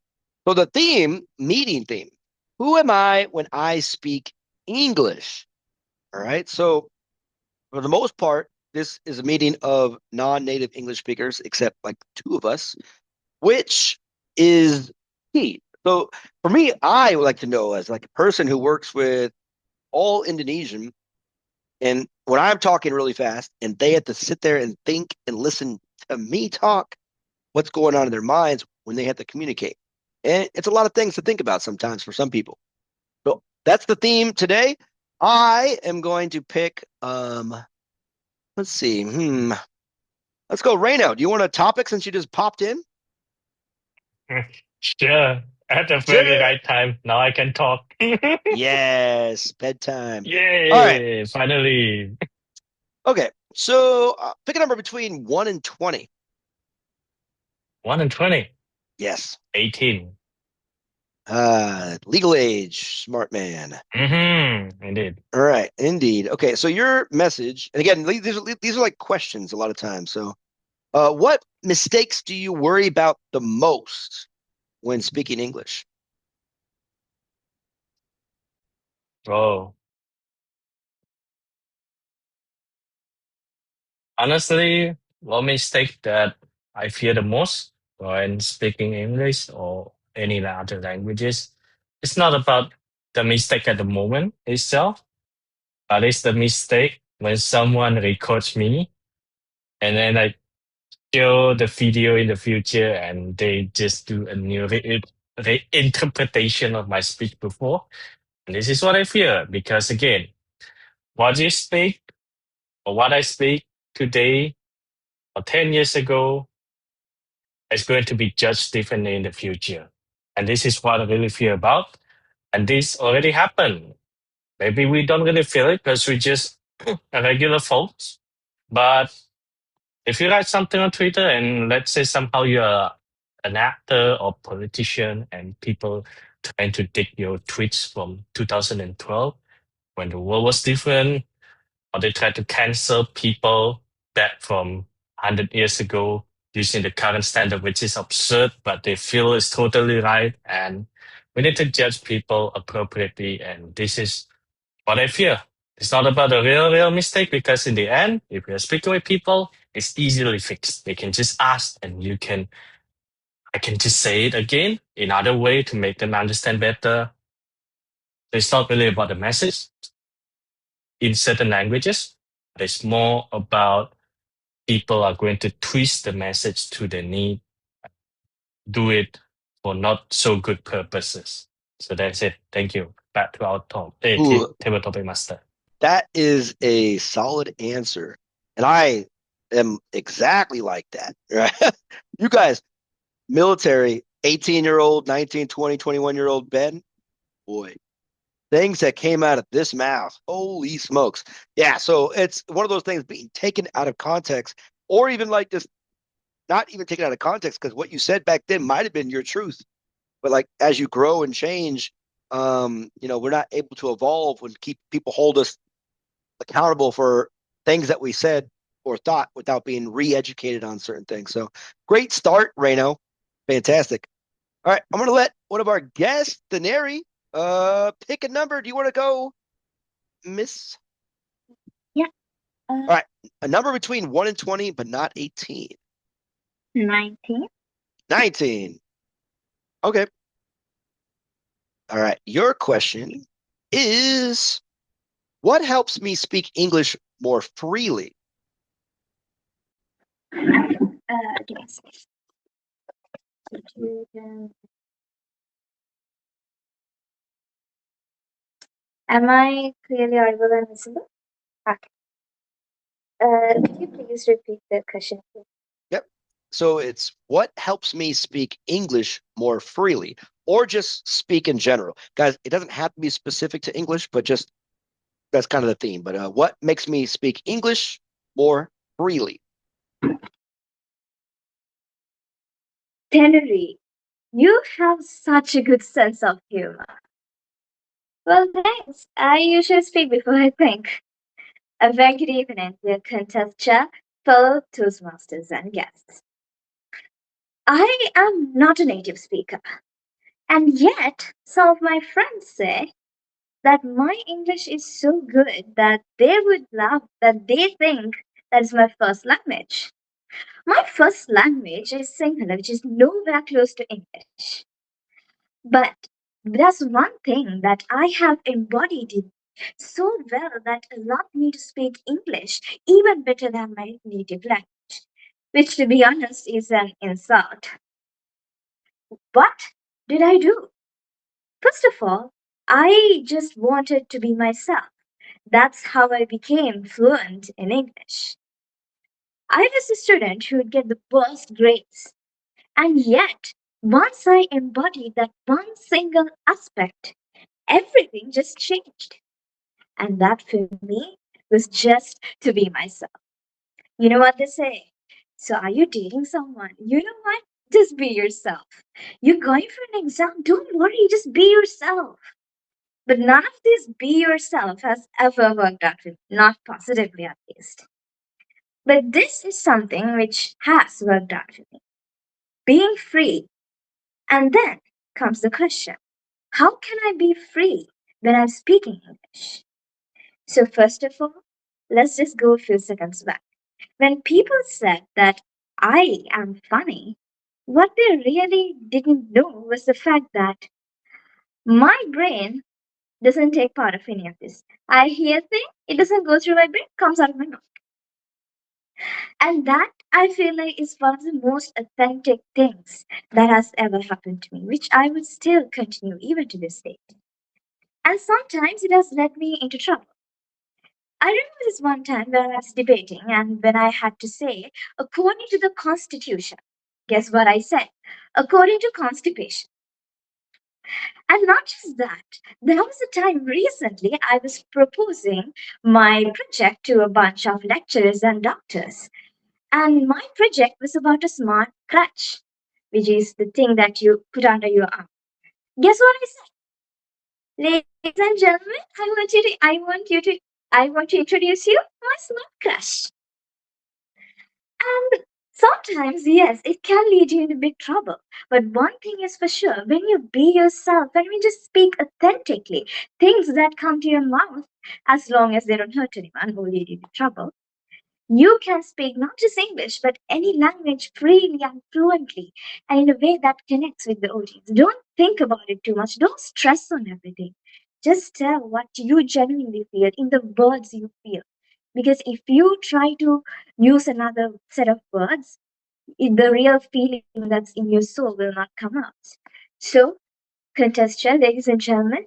[SPEAKER 3] So the meeting theme, who am I when I speak English? All right, so for the most part, this is a meeting of non-native English speakers, except like two of us, which is key. So for me, I would like to know, as like a person who works with all Indonesian, and when I'm talking really fast and they have to sit there and think and listen to me talk, what's going on in their minds when they have to communicate. And it's a lot of things to think about sometimes for some people. So that's the theme today. I am going to pick, let's see. Let's go, Reno. Do you want a topic since you just popped in?
[SPEAKER 10] Sure. At the very right time. Now I can talk.
[SPEAKER 3] Yes, bedtime.
[SPEAKER 10] Yay!
[SPEAKER 3] All right.
[SPEAKER 10] Finally.
[SPEAKER 3] Okay, so pick a number between 1 and 20.
[SPEAKER 10] 1 and 20.
[SPEAKER 3] Yes.
[SPEAKER 10] 18.
[SPEAKER 3] Legal age, smart man.
[SPEAKER 10] Indeed.
[SPEAKER 3] All right, indeed. Okay, so your message, and again, these are like questions a lot of times. So, what mistakes do you worry about the most when speaking English?
[SPEAKER 10] Oh. Honestly, one mistake that I fear the most when speaking English or any other languages, it's not about the mistake at the moment itself, but it's the mistake when someone records me and then I show the video in the future and they just do a new reinterpretation of my speech before. And this is what I fear because again, what you speak or what I speak today or 10 years ago is going to be judged differently in the future. And this is what I really fear about. And this already happened. Maybe we don't really feel it because we're just a regular folks. But if you write something on Twitter and let's say somehow you're an actor or politician and people trying to dig your tweets from 2012 when the world was different, or they try to cancel people back from 100 years ago using the current standard, which is absurd, but they feel is totally right. And we need to judge people appropriately. And this is what I fear. It's not about a real mistake because in the end, if you're speaking with people, it's easily fixed. They can just ask and I can just say it again in other way to make them understand better. It's not really about the message in certain languages. It's more about people are going to twist the message to their need, do it for not so good purposes. So that's it. Thank you. Back to our table topic master.
[SPEAKER 3] That is a solid answer. And I am exactly like that. Right? You guys, military, 18-year-old, 19, 20, 21-year-old Ben, boy, things that came out of this mouth. Holy smokes. Yeah, so it's one of those things being taken out of context or even like just not even taken out of context because what you said back then might have been your truth. But like as you grow and change, we're not able to evolve when people hold us accountable for things that we said or thought without being re-educated on certain things. So great start, Reno. Fantastic. All right, I'm going to let one of our guests, Denari, pick a number. Do you want to go, Miss?
[SPEAKER 11] Yeah.
[SPEAKER 3] All right, a number between 1 and 20, but not 18.
[SPEAKER 11] 19.
[SPEAKER 3] 19. Okay. All right, your question is, what helps me speak English more freely?
[SPEAKER 11] Give me a second. Am I clearly audible and visible? Okay. Could you please repeat the question?
[SPEAKER 3] Yep. So it's what helps me speak English more freely or just speak in general. Guys, it doesn't have to be specific to English, but just that's kind of the theme. But what makes me speak English more freely?
[SPEAKER 11] Teneri, you have such a good sense of humor. Well, thanks. I usually speak before I think. A very good evening, dear contestant, fellow Toastmasters and guests. I am not a native speaker, and yet some of my friends say that my English is so good that they would love that they think that is my first language. My first language is Sinhala, which is nowhere close to English. But there's one thing that I have embodied it so well that allowed me to speak English even better than my native language. which to be honest is an insult. What did I do? First of all, I just wanted to be myself. That's how I became fluent in English. I was a student who would get the worst grades. And yet, once I embodied that one single aspect, everything just changed. And that for me was just to be myself. You know what they say? So, are you dating someone? You know what? Just be yourself. You're going for an exam? Don't worry, just be yourself. But none of this be yourself has ever worked out for me, not positively at least. But this is something which has worked out for me being free. And then comes the question, how can I be free when I'm speaking English? So, first of all, let's just go a few seconds back. When people said that I am funny, what they really didn't know was the fact that my brain doesn't take part of any of this. I hear thing, it doesn't go through my brain, comes out of my mouth. And that I feel like is one of the most authentic things that has ever happened to me, which I would still continue even to this day. And sometimes it has led me into trouble. I remember this one time when I was debating and when I had to say, according to the Constitution, guess what I said? According to constipation. And not just that, there was a time recently I was proposing my project to a bunch of lecturers and doctors. And my project was about a smart crutch, which is the thing that you put under your arm. Guess what I said? Ladies and gentlemen, I want to introduce you my smart crush. And sometimes, yes, it can lead you into big trouble. But one thing is for sure, when you be yourself, when you just speak authentically, things that come to your mouth, as long as they don't hurt anyone, will lead you into trouble. You can speak not just English, but any language freely and fluently and in a way that connects with the audience. Don't think about it too much. Don't stress on everything. Just tell what you genuinely feel in the words you feel. Because if you try to use another set of words, the real feeling that's in your soul will not come out. So, contestant, ladies and gentlemen,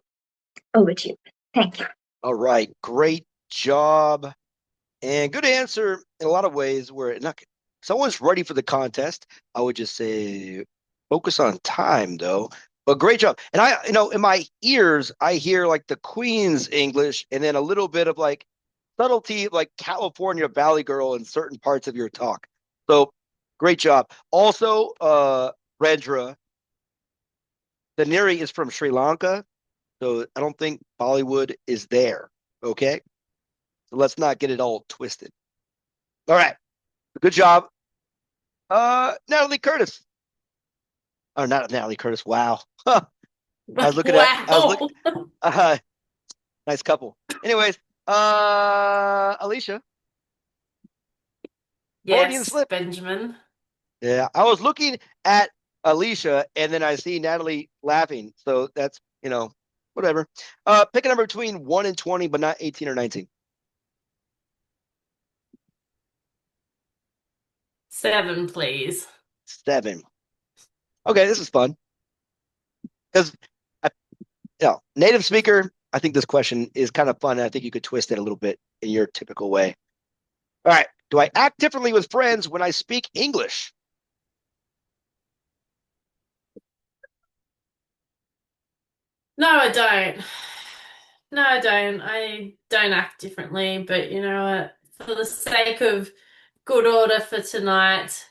[SPEAKER 11] over to you. Thank you.
[SPEAKER 3] All right. Great job. And good answer in a lot of ways where not someone's ready for the contest. I would just say focus on time though. But great job. And I, in my ears, I hear like the Queen's English and then a little bit of like subtlety, like California Valley Girl in certain parts of your talk. So great job. Also, Rendra, Daneri is from Sri Lanka. So I don't think Bollywood is there. Okay. So let's not get it all twisted. All right. Good job. Natalie Curtis. Oh, not Natalie Curtis. Wow. I was looking at nice couple. Anyways, Alicia. Freudian
[SPEAKER 5] Yes,
[SPEAKER 3] slip.
[SPEAKER 5] Benjamin.
[SPEAKER 3] Yeah. I was looking at Alicia and then I see Natalie laughing. So that's, whatever. Pick a number between 1 and 20, but not 18 or 19.
[SPEAKER 5] 7, please.
[SPEAKER 3] 7. Okay, this is fun. Because native speaker, I think this question is kind of fun. And I think you could twist it a little bit in your typical way. All right. Do I act differently with friends when I speak English?
[SPEAKER 5] No, I don't. No, I don't. I don't act differently, but you know what? For the sake of good order for tonight,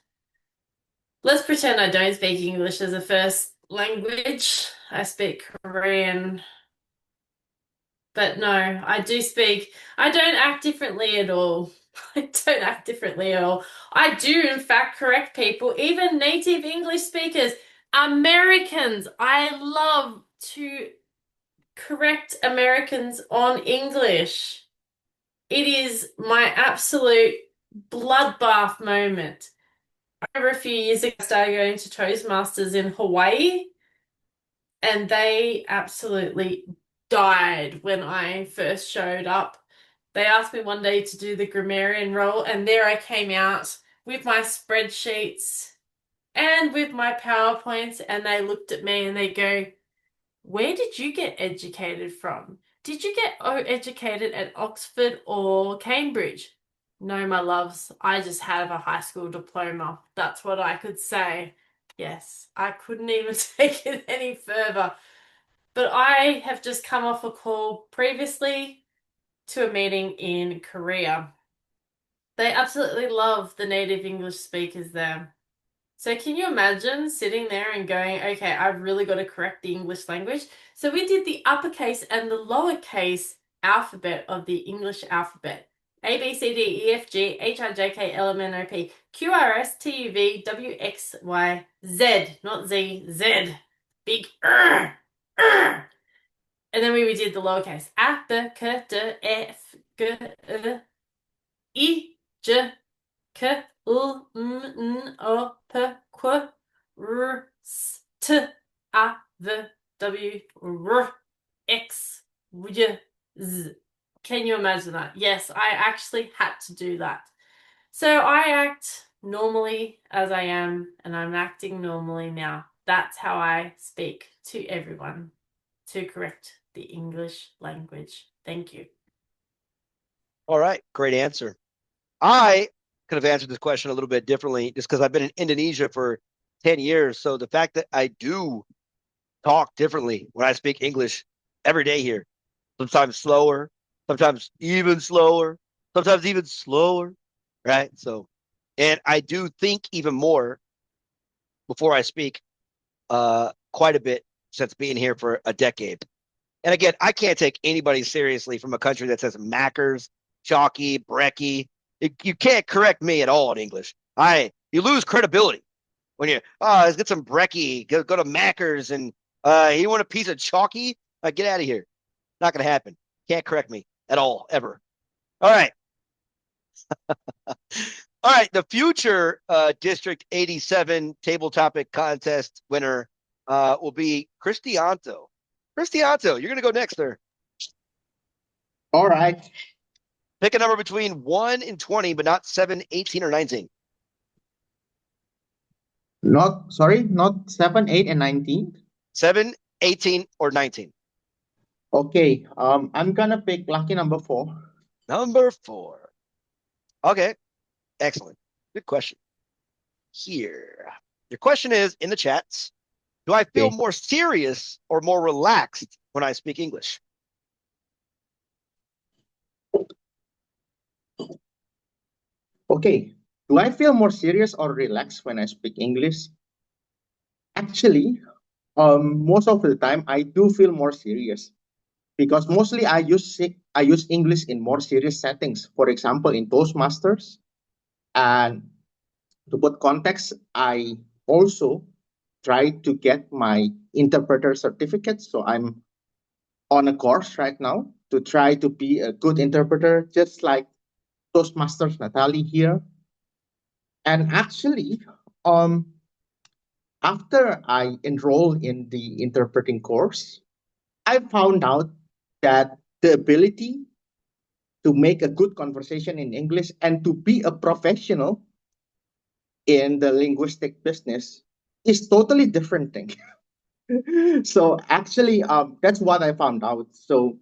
[SPEAKER 5] let's pretend I don't speak English as a first language. I speak Korean. But no, I don't act differently at all. I don't act differently at all. I do, in fact, correct people, even native English speakers, Americans. I love to correct Americans on English. It is my absolute bloodbath moment. I remember a few years ago, I started going to Toastmasters in Hawaii, and they absolutely died when I first showed up. They asked me one day to do the grammarian role, and there I came out with my spreadsheets and with my PowerPoints, and they looked at me and they go, "Where did you get educated from? Did you get educated at Oxford or Cambridge?" No, my loves, I just have a high school diploma. That's what I could say. Yes, I couldn't even take it any further. But I have just come off a call previously to a meeting in Korea. They absolutely love the native English speakers there. So can you imagine sitting there and going, okay, I've really got to correct the English language? So we did the uppercase and the lowercase alphabet of the English alphabet. A, B, C, D, E, F, G, H, I, J, K, L, M, N, O, P, Q, R, S, T, U, V, W, X, Y, Z. Not Z, Z. Big R. And then we did the lowercase. A, B, K, D, F, G, I, J, K, L, M, N, O, P, Q, R, S, T, A, V, W, R, X, Y, Z. Can you imagine that? Yes, I actually had to do that. So I act normally as I am, and I'm acting normally now. That's how I speak to everyone to correct the English language. Thank you.
[SPEAKER 3] All right, great answer. I could have answered this question a little bit differently just because I've been in Indonesia for 10 years. So the fact that I do talk differently when I speak English every day here, sometimes slower, sometimes even slower, sometimes even slower, right? So, and I do think even more before I speak quite a bit since being here for a decade. And again, I can't take anybody seriously from a country that says Mackers, Chalky, Brecky. You can't correct me at all in English. You lose credibility when you let's get some Brecky, go to Mackers, and you want a piece of Chalky? Get out of here. Not gonna happen. Can't correct me at all, ever. All right. All right, the future District 87 table topic contest winner will be Cristianto. Cristianto, you're going to go next, sir.
[SPEAKER 6] All right.
[SPEAKER 3] Pick a number between 1 and 20, but not 7, 18, or 19.
[SPEAKER 6] Not 7, 8, and 19.
[SPEAKER 3] 7, 18, or 19.
[SPEAKER 6] Okay. I'm gonna pick lucky number 4.
[SPEAKER 3] Number 4. Okay, excellent. Good question. Here. Your question is in the chats. Do I feel
[SPEAKER 6] Okay.
[SPEAKER 3] more serious or more relaxed when I speak English?
[SPEAKER 6] Okay. Do I feel more serious or relaxed when I speak English? Actually, most of the time I do feel more serious because mostly I use English in more serious settings. For example, in Toastmasters, and to put context, I also try to get my interpreter certificate. So I'm on a course right now to try to be a good interpreter, just like Toastmasters Natalie here. And actually, after I enrolled in the interpreting course, I found out that the ability to make a good conversation in English and to be a professional in the linguistic business is totally different thing. So actually, that's what I found out. So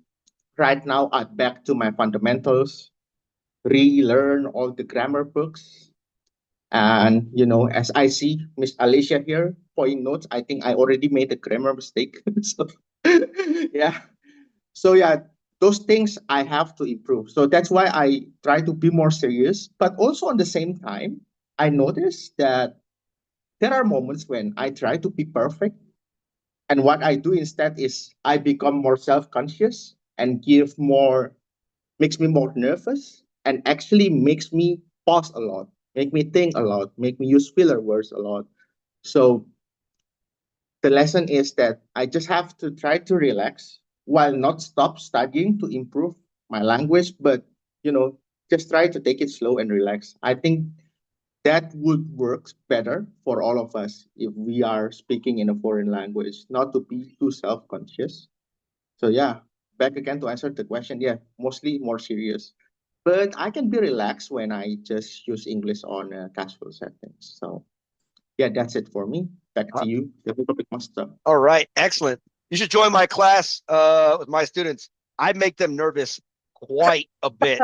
[SPEAKER 6] right now, I'm back to my fundamentals, relearn all the grammar books. And, as I see Miss Alicia here pointing notes, I think I already made a grammar mistake. So, yeah. So, yeah, those things I have to improve. So that's why I try to be more serious. But also at the same time, I notice that there are moments when I try to be perfect. And what I do instead is I become more self conscious and makes me more nervous and actually makes me pause a lot, make me think a lot, make me use filler words a lot. So the lesson is that I just have to try to relax while not stop studying to improve my language, but just try to take it slow and relax. I think that would work better for all of us if we are speaking in a foreign language, not to be too self-conscious. So yeah, back again to answer the question. Yeah, mostly more serious. but I can be relaxed when I just use English on casual settings. So yeah, that's it for me. Back to you, the topic master.
[SPEAKER 3] All right, excellent. You should join my class with my students. I make them nervous quite a bit.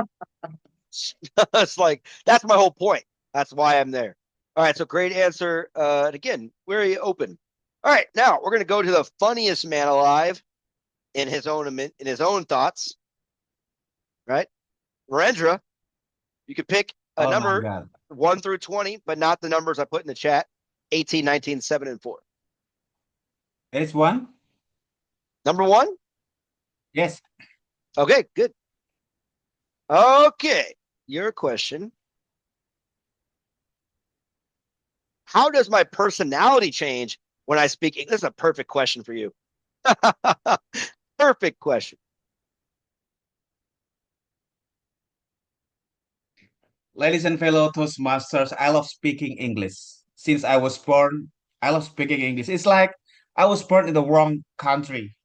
[SPEAKER 3] It's like that's my whole point. That's why I'm there. All right, so great answer. And again, very open. All right, now we're gonna go to the funniest man alive in his own thoughts. Right, Narendra, you could pick a
[SPEAKER 1] Oh my
[SPEAKER 3] number
[SPEAKER 1] God.
[SPEAKER 3] 1 through 20, but not the numbers I put in the chat: 18, 19, 7, and 4.
[SPEAKER 1] It's one?
[SPEAKER 3] Number 1.
[SPEAKER 1] Yes.
[SPEAKER 3] Okay, good. Okay, your question. How does my personality change when I speak English? This is a perfect question for you. Perfect question.
[SPEAKER 1] Ladies and fellow Toastmasters, I love speaking English. Since I was born, I love speaking English. It's like I was born in the wrong country.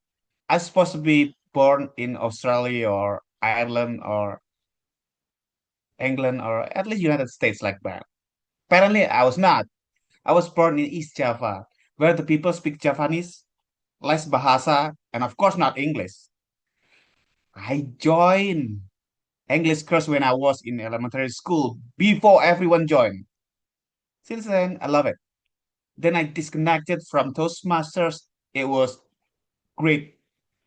[SPEAKER 1] I was supposed to be born in Australia or Ireland or England or at least United States like that. Apparently, I was not. I was born in East Java, where the people speak Javanese, less Bahasa, and of course not English. I joined English course when I was in elementary school before everyone joined. Since then, I love it. Then I disconnected from Toastmasters. It was great,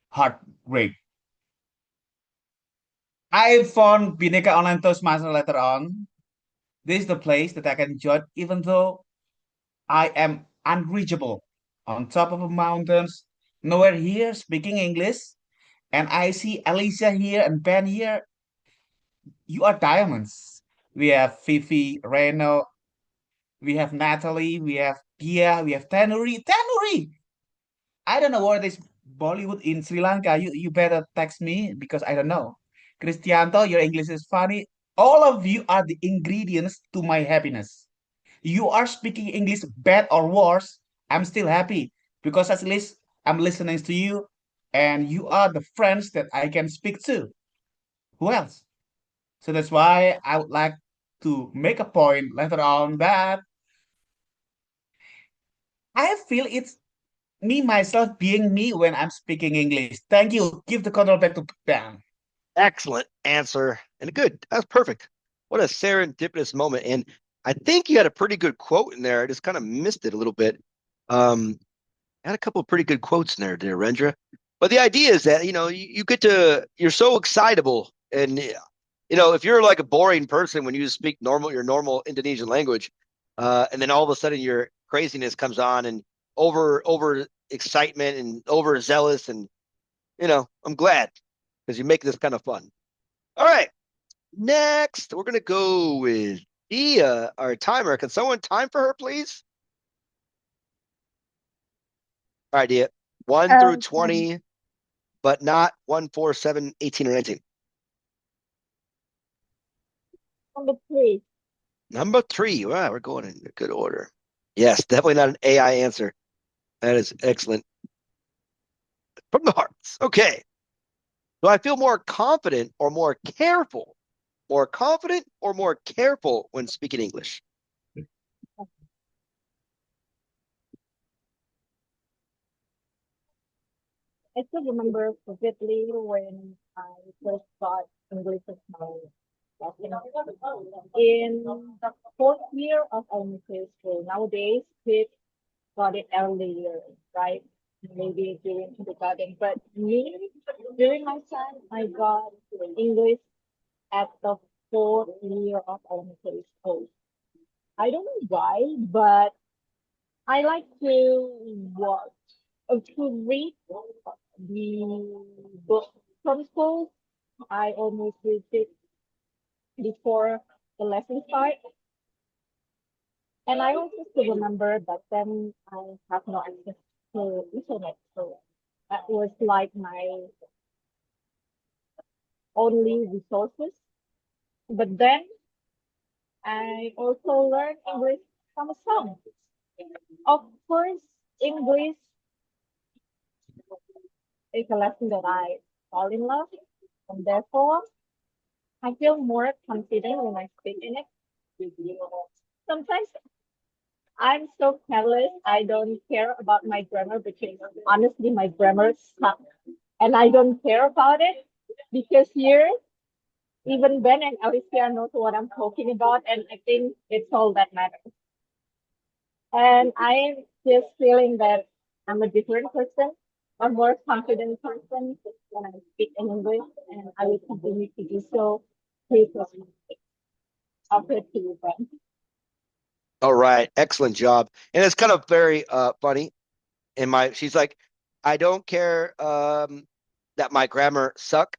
[SPEAKER 1] heartbreak. I found Bhinneka Online Toastmaster later on. This is the place that I can join even though I am unreachable on top of the mountains, nowhere here speaking English. And I see Alicia here and Ben here. You are diamonds. We have Fifi, Reno, we have Natalie, we have Pia, we have Tanuri. Tanuri! I don't know what is Bollywood in Sri Lanka. You better text me because I don't know. Cristianto, your English is funny. All of you are the ingredients to my happiness. You are speaking English bad or worse, I'm still happy because at least I'm listening to you and you are the friends that I can speak to. Who else? So that's why I would like to make a point later on that I feel it's me myself being me when I'm speaking English. Thank you. Give the control back to Ben.
[SPEAKER 3] Excellent answer. And good. That's perfect. What a serendipitous moment. And I think you had a pretty good quote in there. I just kind of missed it a little bit. Had a couple of pretty good quotes in there, dear Rendra. But the idea is that, you get to, you're so excitable. And, if you're like a boring person when you speak your normal Indonesian language, and then all of a sudden your craziness comes on and over excitement and overzealous. And, I'm glad because you make this kind of fun. All right. Next, we're going to go with Dia, our timer. Can someone time for her, please? All right, Dia. 1 through 20, but not 1, 4, 7, 18, or 19.
[SPEAKER 8] Number 3.
[SPEAKER 3] Number 3. Wow, we're going in good order. Yes, definitely not an AI answer. That is excellent. From the hearts. Okay. Do I feel more confident or more careful? More confident or more careful when speaking English?
[SPEAKER 8] I still remember vividly when I first got English as my lesson. In the fourth year of elementary school, nowadays kids got it earlier, right? Maybe during kindergarten. But me, during my time, I got English at the fourth year of elementary school. I don't know why, but I like to watch, to read the book from school. I almost read it before the lesson start. And I also still remember back then I have no access to internet, so that was like my only resources. But then I also learned English from a song. Of course, English is a lesson that I fall in love, and therefore I feel more confident when I speak in it. Sometimes I'm so careless. I don't care about my grammar because honestly, my grammar sucks. And I don't care about it because here, even Ben and Alicia knows what I'm talking about. And I think it's all that matters. And I'm just feeling that I'm a different person, a more confident person when I speak in English. And I will continue to do so through Toastmasters. I'll put it to you, Ben.
[SPEAKER 3] All right, excellent job. And it's kind of very funny. She's like, I don't care that my grammar suck,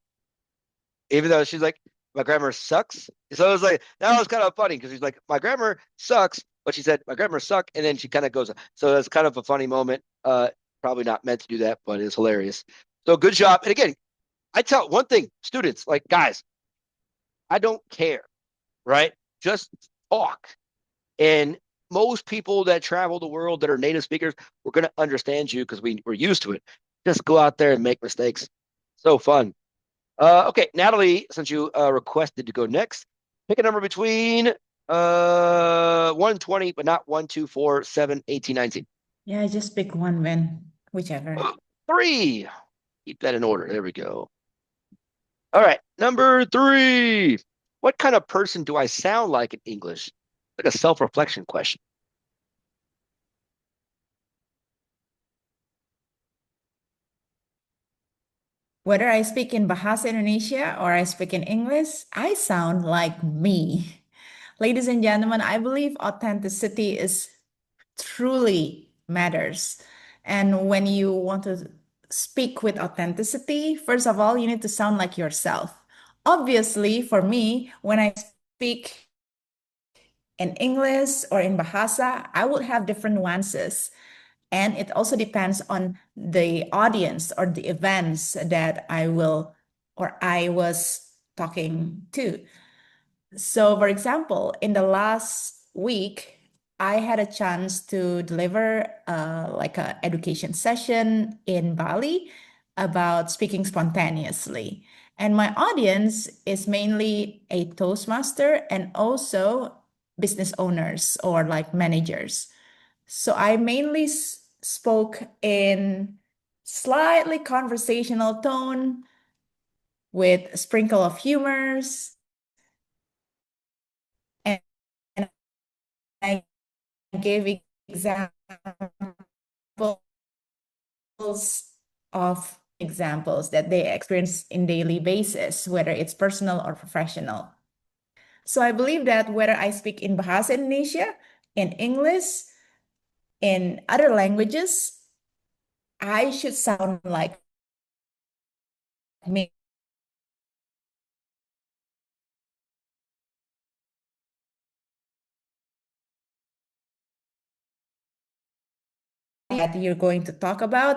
[SPEAKER 3] even though she's like, my grammar sucks. So it was like that was kind of funny because she's like, my grammar sucks, but she said my grammar suck, and then she kind of goes. So it's kind of a funny moment. Probably not meant to do that, but it's hilarious. So good job. And again, I tell one thing, students, like guys, I don't care, right? Just talk. And most people that travel the world that are native speakers, we're going to understand you because we're used to it. Just go out there and make mistakes. So fun. Okay, Natalie, since you requested to go next, pick a number between 120, but not 1, 2, 4, 7, 18, 19.
[SPEAKER 4] Yeah, just pick one, Ben, whichever.
[SPEAKER 3] 3. Keep that in order. There we go. All right, number 3. What kind of person do I sound like in English? Like a self-reflection question.
[SPEAKER 4] Whether I speak in Bahasa Indonesia or I speak in English, I sound like me. Ladies and gentlemen, I believe authenticity is truly matters. And when you want to speak with authenticity, first of all, you need to sound like yourself. Obviously, for me, when I speak in English or in Bahasa, I would have different nuances. And it also depends on the audience or the events that I will or I was talking to. So, for example, in the last week, I had a chance to deliver like an education session in Bali about speaking spontaneously. And my audience is mainly a Toastmaster and also business owners or like managers. So I mainly spoke in slightly conversational tone with a sprinkle of humors, and I gave examples that they experience in daily basis, whether it's personal or professional. So I believe that whether I speak in Bahasa Indonesia, in English, in other languages, I should sound like me. That you're going to talk about,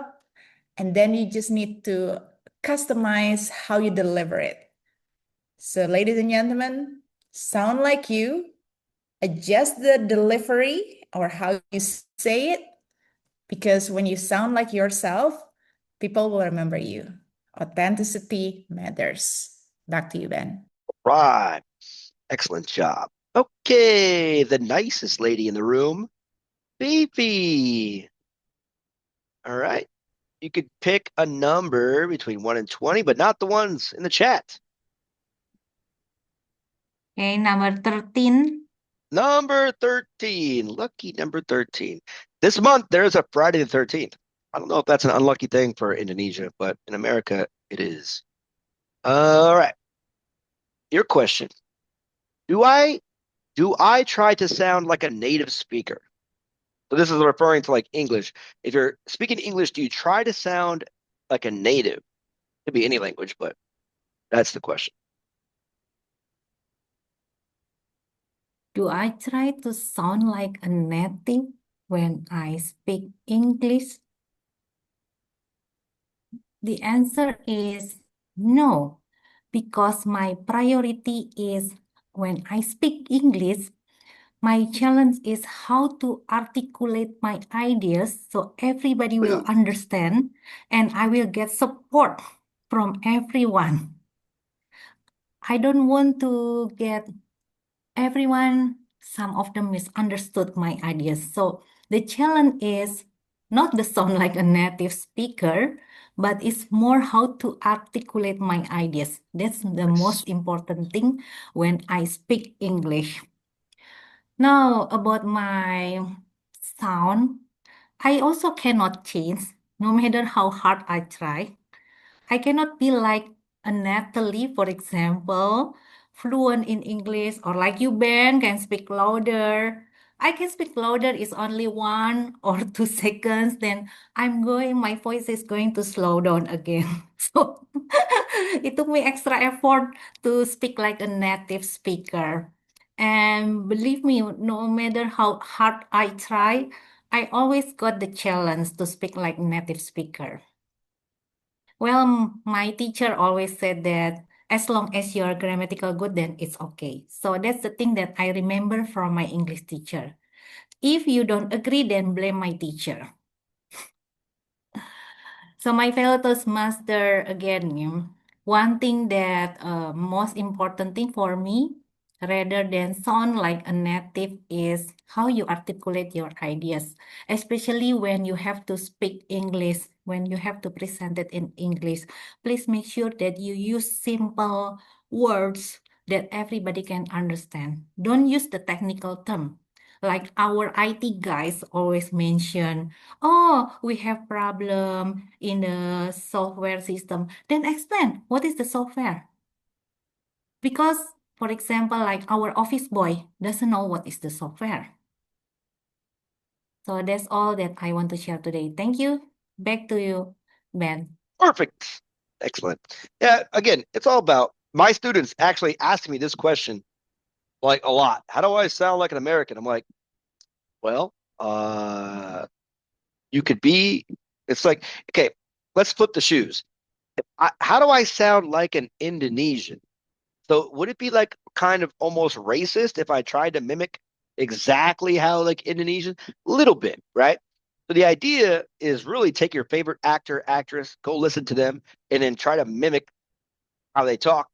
[SPEAKER 4] and then you just need to customize how you deliver it. So, ladies and gentlemen, sound like you, adjust the delivery or how you say it, because when you sound like yourself, people will remember you. Authenticity matters. Back to you, Ben.
[SPEAKER 3] Right. Excellent job. Okay, the nicest lady in the room, Fifi. All right. You could pick a number between 1 and 20, but not the ones in the chat.
[SPEAKER 7] Okay, number 13.
[SPEAKER 3] Number 13. Lucky number 13. This month, there's a Friday the 13th. I don't know if that's an unlucky thing for Indonesia, but in America, it is. All right. Your question. Do I try to sound like a native speaker? So this is referring to like English. If you're speaking English, do you try to sound like a native? Could be any language, but that's the question.
[SPEAKER 7] Do I try to sound like a native when I speak English? The answer is no, because my priority is when I speak English, my challenge is how to articulate my ideas so everybody will understand and I will get support from everyone. I don't want to get everyone, some of them misunderstood my ideas. So the challenge is not the sound like a native speaker, but it's more how to articulate my ideas. That's the most important thing when I speak English. Now, about my sound, I also cannot change no matter how hard I try. I cannot be like a Natalie, for example, fluent in English, or like you, Ben, can speak louder. I can speak louder is only 1 or 2 seconds, then my voice is going to slow down again. So it took me extra effort to speak like a native speaker. And believe me, no matter how hard I try, I always got the challenge to speak like native speaker. Well, my teacher always said that as long as you're grammatical good, then it's okay. So that's the thing that I remember from my English teacher. If you don't agree, then blame my teacher. So my fellow Toastmaster, again, one thing that most important thing for me, rather than sound like a native, is how you articulate your ideas, especially when you have to speak English, when you have to present it in English. Please make sure that you use simple words that everybody can understand. Don't use the technical term. Like our IT guys always mention, oh, we have problem in the software system. Then explain what is the software. Because, for example, like our office boy doesn't know what is the software. So that's all that I want to share today. Thank you. Back to you, Ben.
[SPEAKER 3] Perfect. Excellent. Yeah, again, it's all about my students actually ask me this question like a lot. How do I sound like an American? I'm like, well, you could be, it's like, okay, let's flip the shoes. How do I sound like an Indonesian? So would it be like kind of almost racist if I tried to mimic exactly how like Indonesian? Little bit, right? So the idea is really take your favorite actor, actress, go listen to them, and then try to mimic how they talk.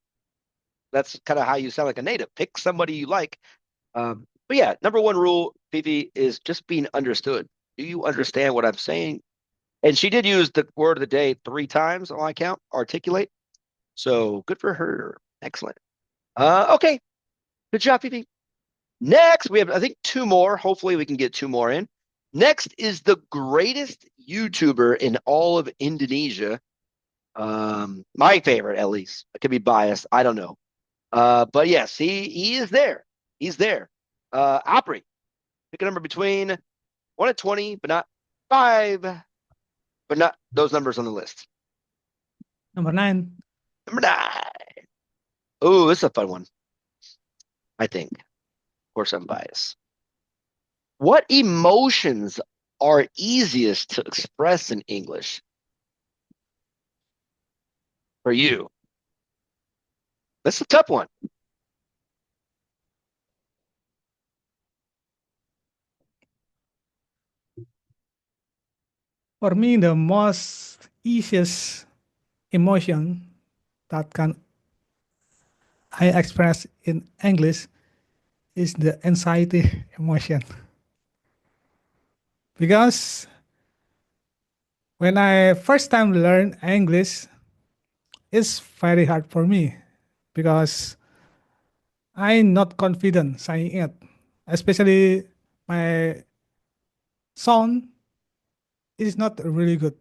[SPEAKER 3] That's kind of how you sound like a native. Pick somebody you like. But yeah, number one rule, Fifi, is just being understood. Do you understand what I'm saying? And she did use the word of the day 3 times on my count, articulate. So good for her. Excellent. Okay. Good job, Fifi. Next, we have, I think, 2 more. Hopefully, we can get 2 more in. Next is the greatest YouTuber in all of Indonesia. My favorite, at least. I could be biased. I don't know. But yes, he is there. He's there. Opry. Pick a number between 1 and 20, but not 5, but not those numbers on the list.
[SPEAKER 9] Number 9.
[SPEAKER 3] Number 9. Oh, this is a fun one. I think. Of course, I'm biased. What emotions are easiest to express in English for you? That's a tough one.
[SPEAKER 9] For me, the most easiest emotion that can I express in English is the anxiety emotion. Because when I first time learn English, it's very hard for me because I'm not confident saying it. Especially my sound is not really good.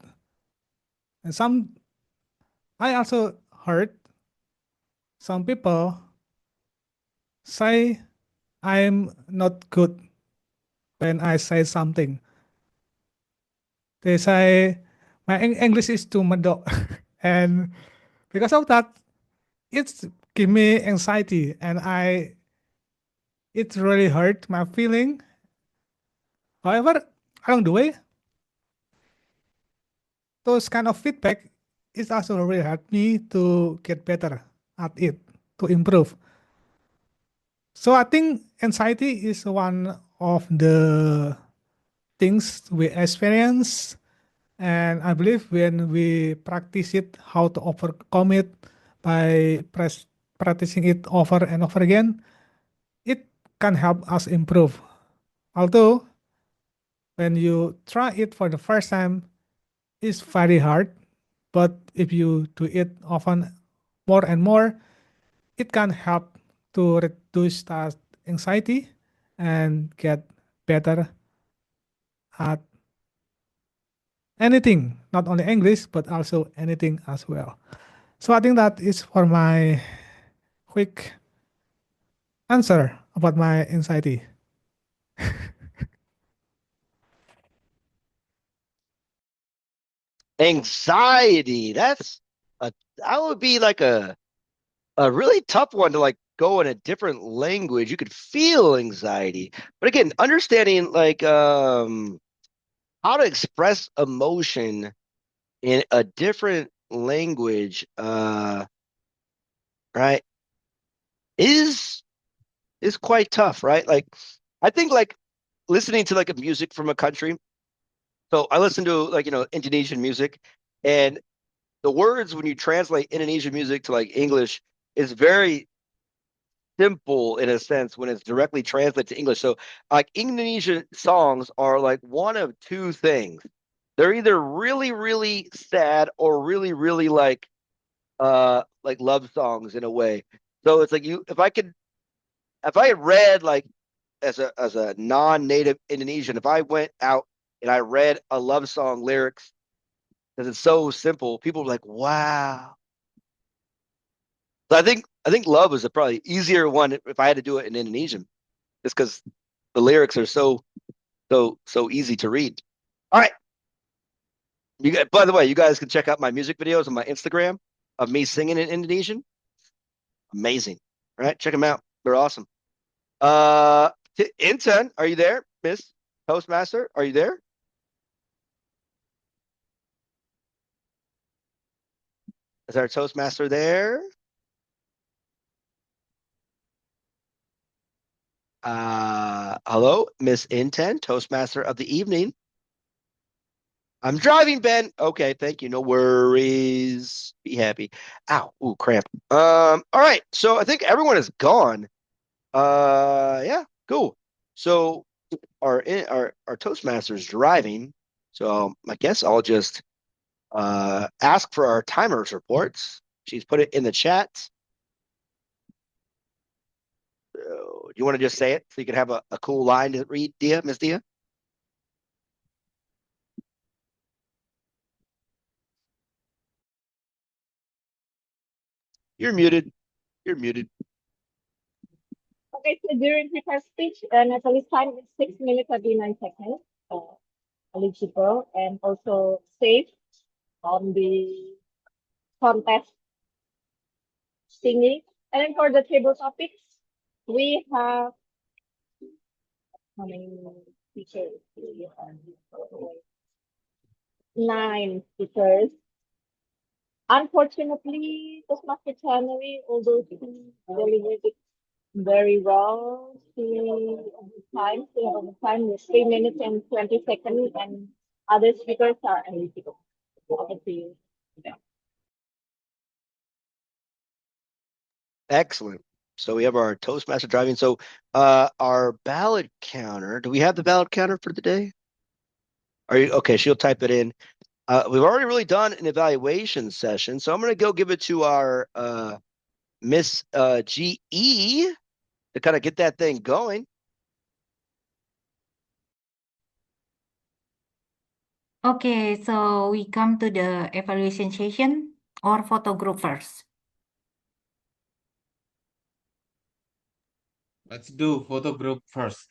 [SPEAKER 9] And I also heard some people say I'm not good when I say something. They say my English is too medok. And because of that, it's give me anxiety and it really hurt my feeling. However, along the way, those kind of feedback is also really helped me to get better at it, to improve. So I think anxiety is one of the things we experience, and I believe when we practice it, how to overcome it by practicing it over and over again, it can help us improve. Although when you try it for the first time, it's very hard, but if you do it often more and more, it can help to reduce that anxiety and get better at anything, not only English, but also anything as well. So I think that is for my quick answer about my anxiety.
[SPEAKER 3] Anxiety. That would be like a really tough one to like go in a different language. You could feel anxiety. But again, understanding like how to express emotion in a different language right is quite tough, right? Like I think like listening to like a music from a country. So I listen to like, Indonesian music, and the words when you translate Indonesian music to like English is very simple in a sense when it's directly translated to English. So like Indonesian songs are like one of two things. They're either really, really sad or really, really like love songs in a way. So it's like if I had read like as a non-native Indonesian, if I went out and I read a love song lyrics because it's so simple, people were like, wow. So I think love is a probably easier one if I had to do it in Indonesian, just because the lyrics are so easy to read. All right. By the way, you guys can check out my music videos on my Instagram of me singing in Indonesian. Amazing. All right, check them out. They're awesome. Inten, are you there, Miss Toastmaster? Are you there? Is our Toastmaster there? Hello, Miss Inten, Toastmaster of the evening. I'm driving, Ben. Okay, thank you. No worries. Be happy. Ow, ooh, cramp. All right. So I think everyone is gone. Yeah, cool. So our Toastmaster is driving. So I guess I'll just ask for our timers reports. She's put it in the chat. So, do you want to just say it so you can have a cool line to read, Miss Dia? You're muted. You're muted.
[SPEAKER 8] Okay, so during her speech, Natalie's time is 6 minutes 39 seconds. Eligible and also safe on the contest thingy. And then for the table topics, we have how many teachers? We have 9 teachers. Unfortunately, Toastmaster Tannery, although she delivered it very well, she have the time with 3 minutes and 20 seconds, and other speakers are eligible. Over to you.
[SPEAKER 3] Excellent. So we have our Toastmaster driving. So our ballot counter, do we have the ballot counter for the day? Are you okay? She'll type it in. We've already really done an evaluation session, so I'm going to go give it to our Miss GE to kind of get that thing going.
[SPEAKER 7] Okay, so we come to the evaluation session or photo group first.
[SPEAKER 1] Let's do photo group first.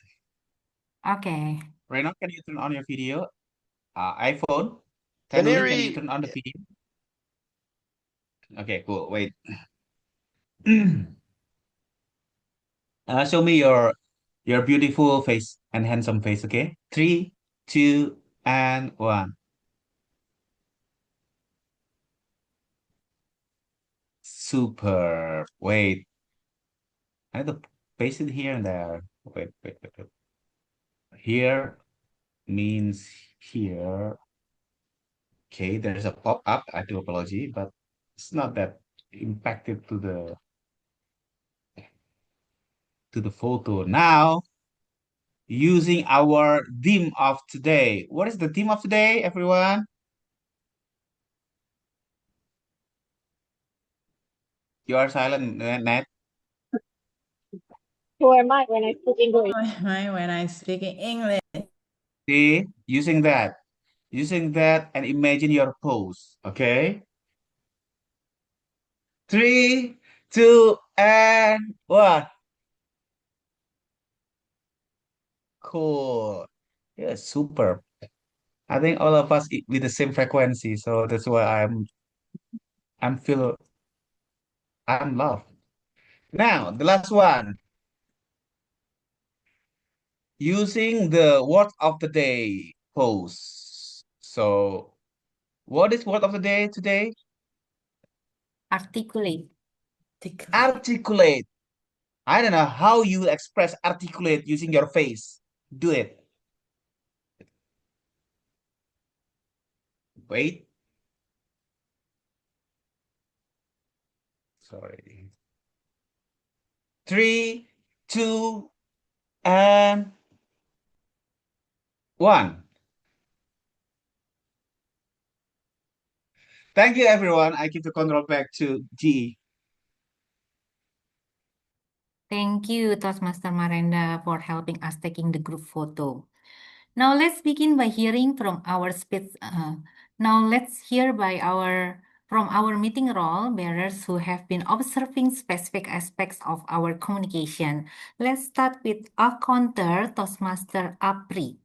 [SPEAKER 7] Okay.
[SPEAKER 1] Right now, can you turn on your video? iPhone. Tanuri, can you
[SPEAKER 3] Canary,
[SPEAKER 1] turn on the video? Okay, cool. Wait. Show me your beautiful face and handsome face, okay? 3, 2, and 1. Super. Wait. I have to paste it here and there. Wait. Here means here. Okay, there's a pop-up. I do apology, but it's not that impacted to the to the photo. Now, using our theme of today. What is the theme of today, everyone? You are silent, Nat.
[SPEAKER 8] Who am I when I speak English?
[SPEAKER 4] When I speak in English.
[SPEAKER 1] See, using that, and imagine your pose. Okay, 3, 2, and 1. Cool. Yeah, super. I think all of us with the same frequency, so that's why I'm feel I'm love. Now, the last one, using the word of the day pose. So, what is word of the day today?
[SPEAKER 7] Articulate.
[SPEAKER 1] Articulate. I don't know how you express articulate using your face. Do it. Wait. Sorry. 3, 2, and 1. Thank you, everyone. I give the control back to G.
[SPEAKER 7] Thank you, Toastmaster Marenda, for helping us taking the group photo. Now let's begin by hearing from our speech. Now let's hear from our meeting role bearers who have been observing specific aspects of our communication. Let's start with a counter Toastmaster Apri,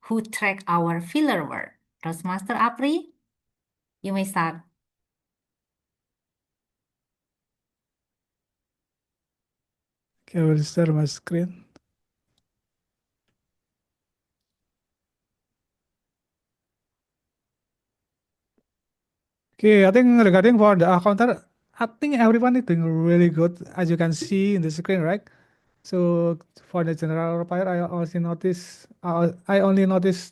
[SPEAKER 7] who track our filler word. Toastmaster Apri, you may start.
[SPEAKER 9] Okay, I will share my screen. Okay, I think regarding for the counter, I think everyone is doing really good, as you can see in the screen, right? So for the general repair, I only noticed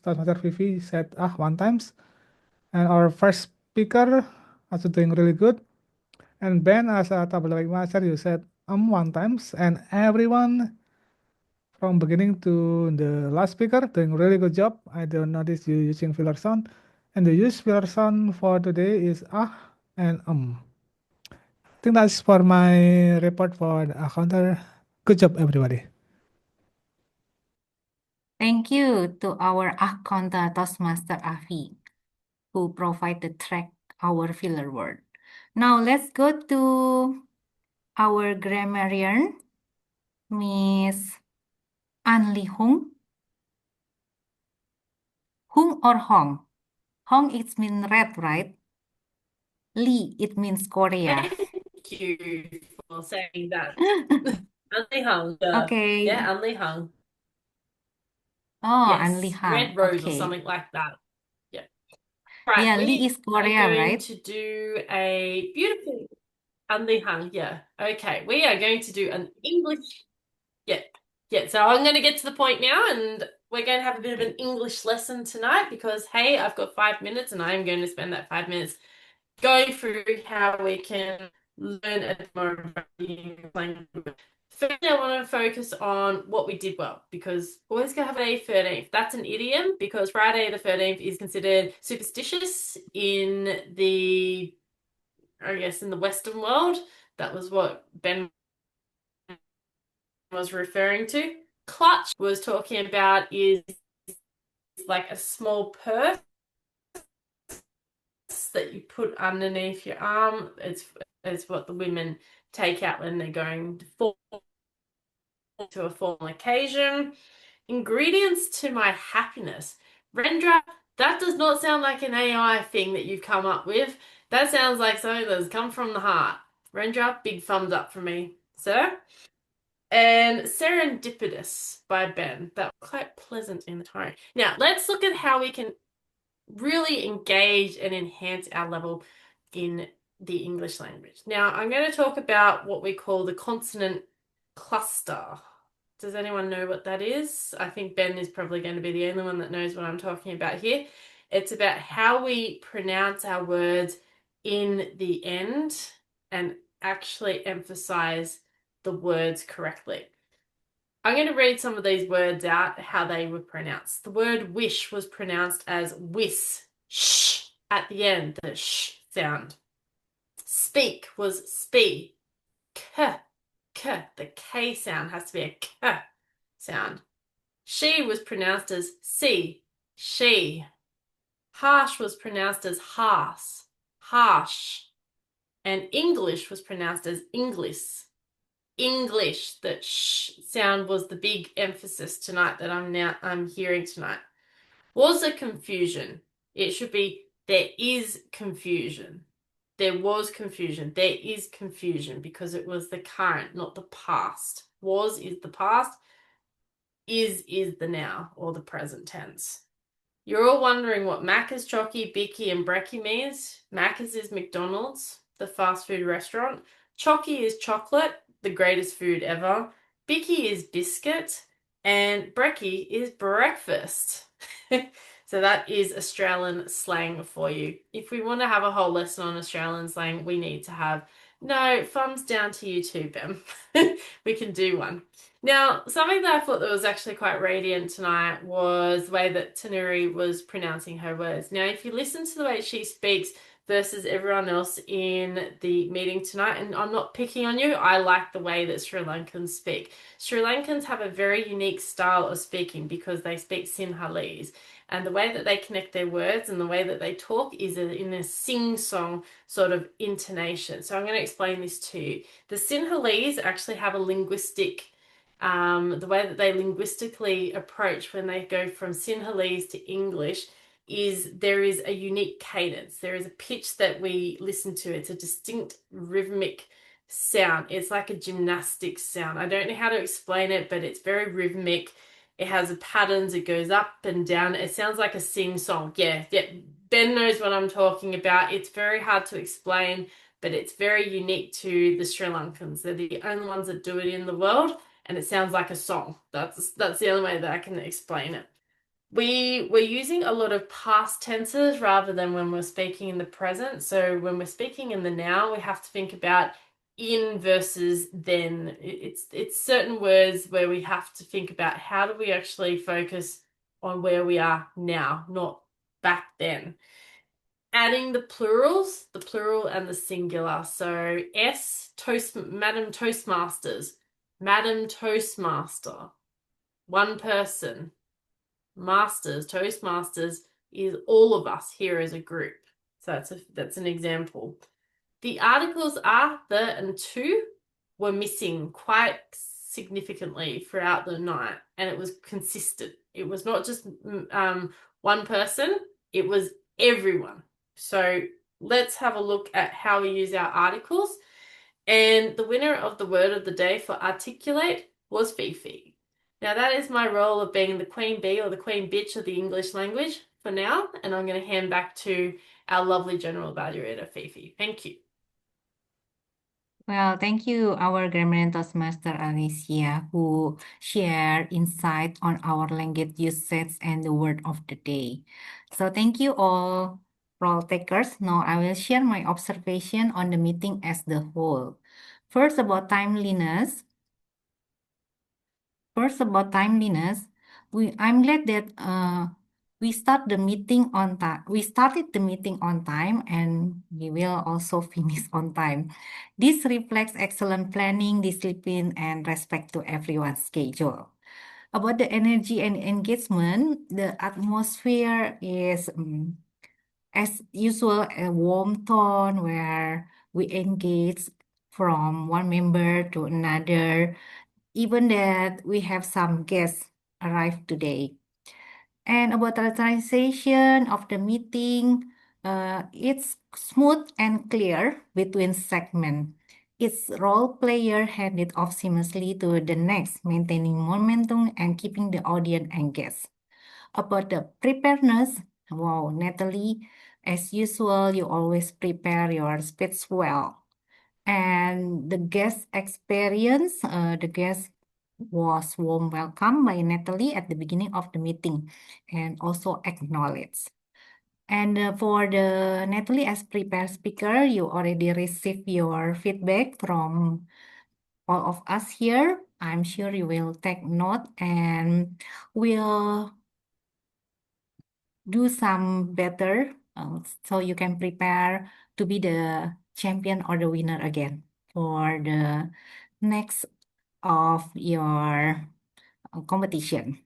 [SPEAKER 9] that Mother Vivi said one times, and our first speaker also doing really good. And Ben as a tablet master, you said one times, and everyone from beginning to the last speaker doing really good job. I don't notice you using filler sound, and the use filler sound for today is and I think that's for my report for the counter. Good job, everybody.
[SPEAKER 7] Thank you to our counter Toastmaster Afi, who provide the track our filler word. Now let's go to our grammarian, Miss Anli Hung. Hung or Hong? Hong it means red, right? Lee, it means Korea.
[SPEAKER 5] Thank you for saying that. Anli Hung.
[SPEAKER 7] Okay.
[SPEAKER 5] Yeah, Anli Hung.
[SPEAKER 7] Oh,
[SPEAKER 5] Yes,
[SPEAKER 7] Anli Hung.
[SPEAKER 5] Red Rose or
[SPEAKER 7] Okay.
[SPEAKER 5] something like that. Yeah. Right,
[SPEAKER 7] Yeah,
[SPEAKER 5] we
[SPEAKER 7] Lee is
[SPEAKER 5] are
[SPEAKER 7] Korea,
[SPEAKER 5] going
[SPEAKER 7] right?
[SPEAKER 5] to do a beautiful Anli Hung. Yeah. Okay, we are going to do an English. Yeah. Yeah, so I'm going to get to the point now, and we're going to have a bit of an English lesson tonight because, hey, I've got 5 minutes and I'm going to spend that 5 minutes going through how we can learn a more about the English language. First, I want to focus on what we did well because always going to have Friday 13th. That's an idiom because Friday the 13th is considered superstitious in the, I guess, in the Western world. That was what Ben was referring to. Clutch was talking about is like a small purse that you put underneath your arm. It's what the women take out when they're going to a formal occasion. Ingredients to my happiness. Rendra, that does not sound like an AI thing that you've come up with. That sounds like something that's come from the heart. Rendra, big thumbs up from me, sir. And Serendipitous by Ben. That was quite pleasant in the tone. Now, let's look at how we can really engage and enhance our level in the English language. Now, I'm going to talk about what we call the consonant cluster. Does anyone know what that is? I think Ben is probably going to be the only one that knows what I'm talking about here. It's about how we pronounce our words in the end and actually emphasize the words correctly. I'm going to read some of these words out, how they were pronounced. The word wish was pronounced as wis, sh at the end, the sh sound. Speak was spee, k, k. The K sound has to be a k sound. She was pronounced as si, she. Harsh was pronounced as harsh, harsh. And English was pronounced as Inglis, English. The sh sound was the big emphasis tonight that I'm hearing tonight. Was there confusion? It should be there is confusion. There was confusion. There is confusion because it was the current, not the past. Was is the past. Is the now or the present tense. You're all wondering what Macca's, Chocky, Bicky, and Brecky means. Macca's is McDonald's, the fast food restaurant. Chocky is chocolate, the greatest food ever. Bicky is biscuit. And Brecky is breakfast. So that is Australian slang for you. If we want to have a whole lesson on Australian slang, we need to have... No, thumbs down to you too, Bem. We can do one. Now, something that I thought that was actually quite radiant tonight was the way that Tanuri was pronouncing her words. Now, if you listen to the way she speaks versus everyone else in the meeting tonight, and I'm not picking on you, I like the way that Sri Lankans speak. Sri Lankans have a very unique style of speaking because they speak Sinhalese. And the way that they connect their words and the way that they talk is in a sing-song sort of intonation. So I'm going to explain this to you. The Sinhalese actually have a linguistic the way that they linguistically approach when they go from Sinhalese to English is there is a unique cadence. There is a pitch that we listen to. It's a distinct rhythmic sound. It's like a gymnastic sound. I don't know how to explain it, but it's very rhythmic. It has patterns. It goes up and down. It sounds like a sing-song. Yeah. Ben knows what I'm talking about. It's very hard to explain, but it's very unique to the Sri Lankans. They're the only ones that do it in the world. And it sounds like a song. That's the only way that I can explain it. We're using a lot of past tenses rather than when we're speaking in the present. So when we're speaking in the now, we have to think about in versus then. It's certain words where we have to think about how do we actually focus on where we are now, not back then. Adding the plurals, the plural and the singular. So Madam Toastmasters. Madam Toastmaster, one person. Masters, Toastmasters is all of us here as a group. So that's an example. The articles are, the, and to were missing quite significantly throughout the night, and it was consistent. It was not just one person, it was everyone. So let's have a look at how we use our articles. And the winner of the word of the day for articulate was Fifi. Now that is my role of being the queen bee or the queen bitch of the English language for now. And I'm going to hand back to our lovely general evaluator, Fifi. Thank you.
[SPEAKER 7] Well, thank you, our Grammar and Toastmaster Alicia, who share insight on our language usage and the word of the day. So thank you all, role takers. Now I will share my observation on the meeting as the whole. First, about timeliness. I'm glad that we started the meeting on time, and we will also finish on time. This reflects excellent planning, discipline, and respect to everyone's schedule. About the energy and engagement, the atmosphere is, as usual, a warm tone where we engage from one member to another, even that we have some guests arrive today. And about the organization of the meeting, it's smooth and clear between segments. Each role player handed off seamlessly to the next, maintaining momentum and keeping the audience engaged. About the preparedness, wow, Natalie, as usual, you always prepare your speech well. And the guest experience, the guest was warm welcome by Natalie at the beginning of the meeting and also acknowledged. And for the Natalie as prepared speaker, you already received your feedback from all of us here. I'm sure you will take note and will do some better so you can prepare to be the champion or the winner again for the next of your competition.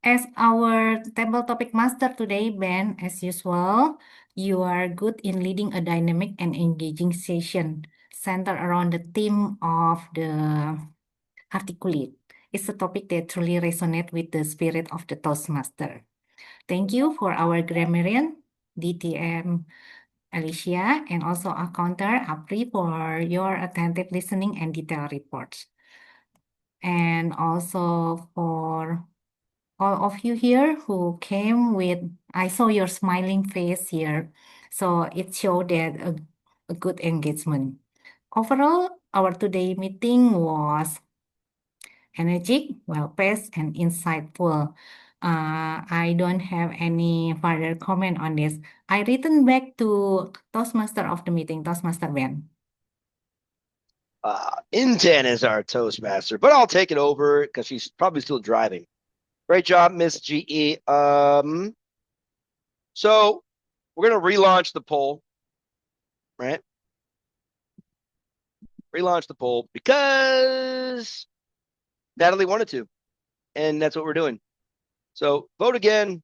[SPEAKER 7] As our table topic master today, Ben, as usual, you are good in leading a dynamic and engaging session centered around the theme of the articulate. It's a topic that truly resonates with the spirit of the Toastmaster. Thank you for our grammarian, DTM Alicia, and also our counter, Apri, for your attentive listening and detailed reports. And also for all of you here who came with, I saw your smiling face here. So it showed that a good engagement. Overall, our today meeting was energetic, well-paced, and insightful. I don't have any further comment on this. I return back to Toastmaster of the meeting, Toastmaster Ben.
[SPEAKER 3] Intan is our Toastmaster, but I'll take it over because she's probably still driving. Great job, Miss GE. So we're gonna relaunch the poll, right? Relaunch the poll because Natalie wanted to, and that's what we're doing. So vote again.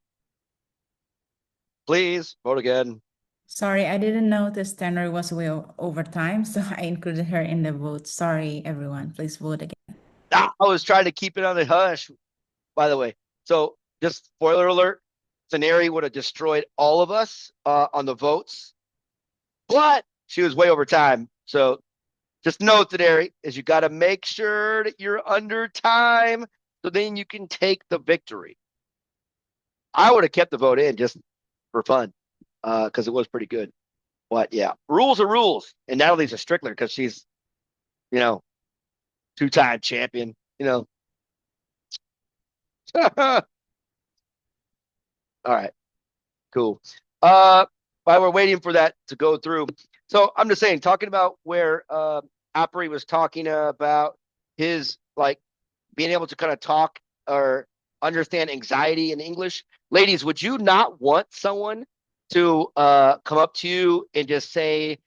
[SPEAKER 3] Please vote again.
[SPEAKER 4] Sorry, I didn't notice Tanner was way over time, so I included her in the vote. Sorry, everyone. Please vote again.
[SPEAKER 3] I was trying to keep it on the hush, by the way. So just spoiler alert, Thaneri would have destroyed all of us on the votes, but she was way over time. So just note, Thaneri, is you got to make sure that you're under time so then you can take the victory. I would have kept the vote in just for fun because it was pretty good. But yeah, rules are rules. And Natalie's a stickler because she's, you know, two-time champion, you know. All right, cool. While we're waiting for that to go through, so I'm just saying, talking about where Apri was talking about his like being able to kind of talk or understand anxiety in English. Ladies, would you not want someone to come up to you and just say,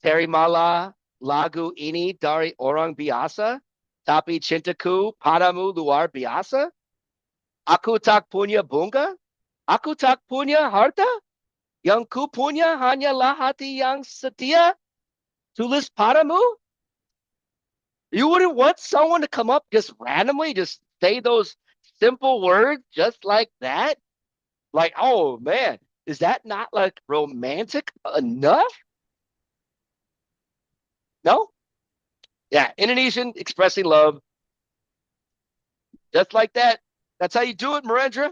[SPEAKER 3] Terry Mala, Lagu ini dari orang biasa, tapi cintaku padamu luar biasa? Aku tak punya bunga, aku tak punya harta, yang ku punya hanyalah hati yang setia, tulis padamu? You wouldn't want someone to come up just randomly, just say those simple words just like that? Like, oh man, is that not like romantic enough? No? Yeah, Indonesian expressing love just like that. That's how you do it, Marendra.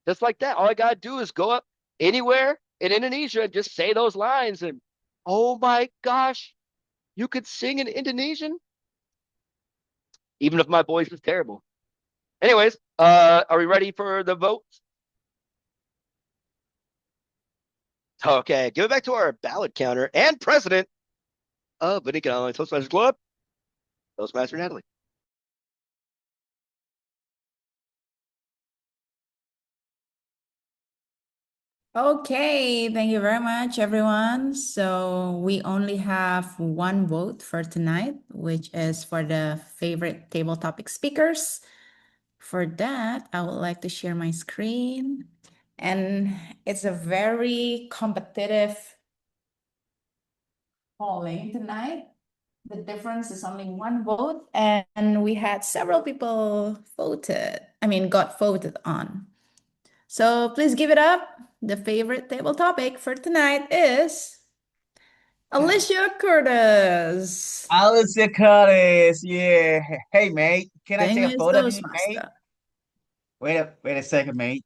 [SPEAKER 3] Just like that. All I gotta do is go up anywhere in Indonesia and just say those lines, and oh my gosh, you could sing in Indonesian, even if my voice is terrible. Anyways, are we ready for the votes? Okay, give it back to our ballot counter and president of Bhinneka Online Toastmasters Club, Toastmaster Natalie.
[SPEAKER 4] Okay, thank you very much, everyone. So we only have one vote for tonight, which is for the favorite table topic speakers. For that, I would like to share my screen. And it's a very competitive polling tonight. The difference is only one vote, and we had several people got voted on. So please give it up. The favorite table topic for tonight is Alicia Curtis.
[SPEAKER 1] Alicia Curtis, yeah. Hey, mate, can I take a
[SPEAKER 4] Famous
[SPEAKER 1] photo of you, mate?
[SPEAKER 4] Toastmaster.
[SPEAKER 1] Wait a second, mate.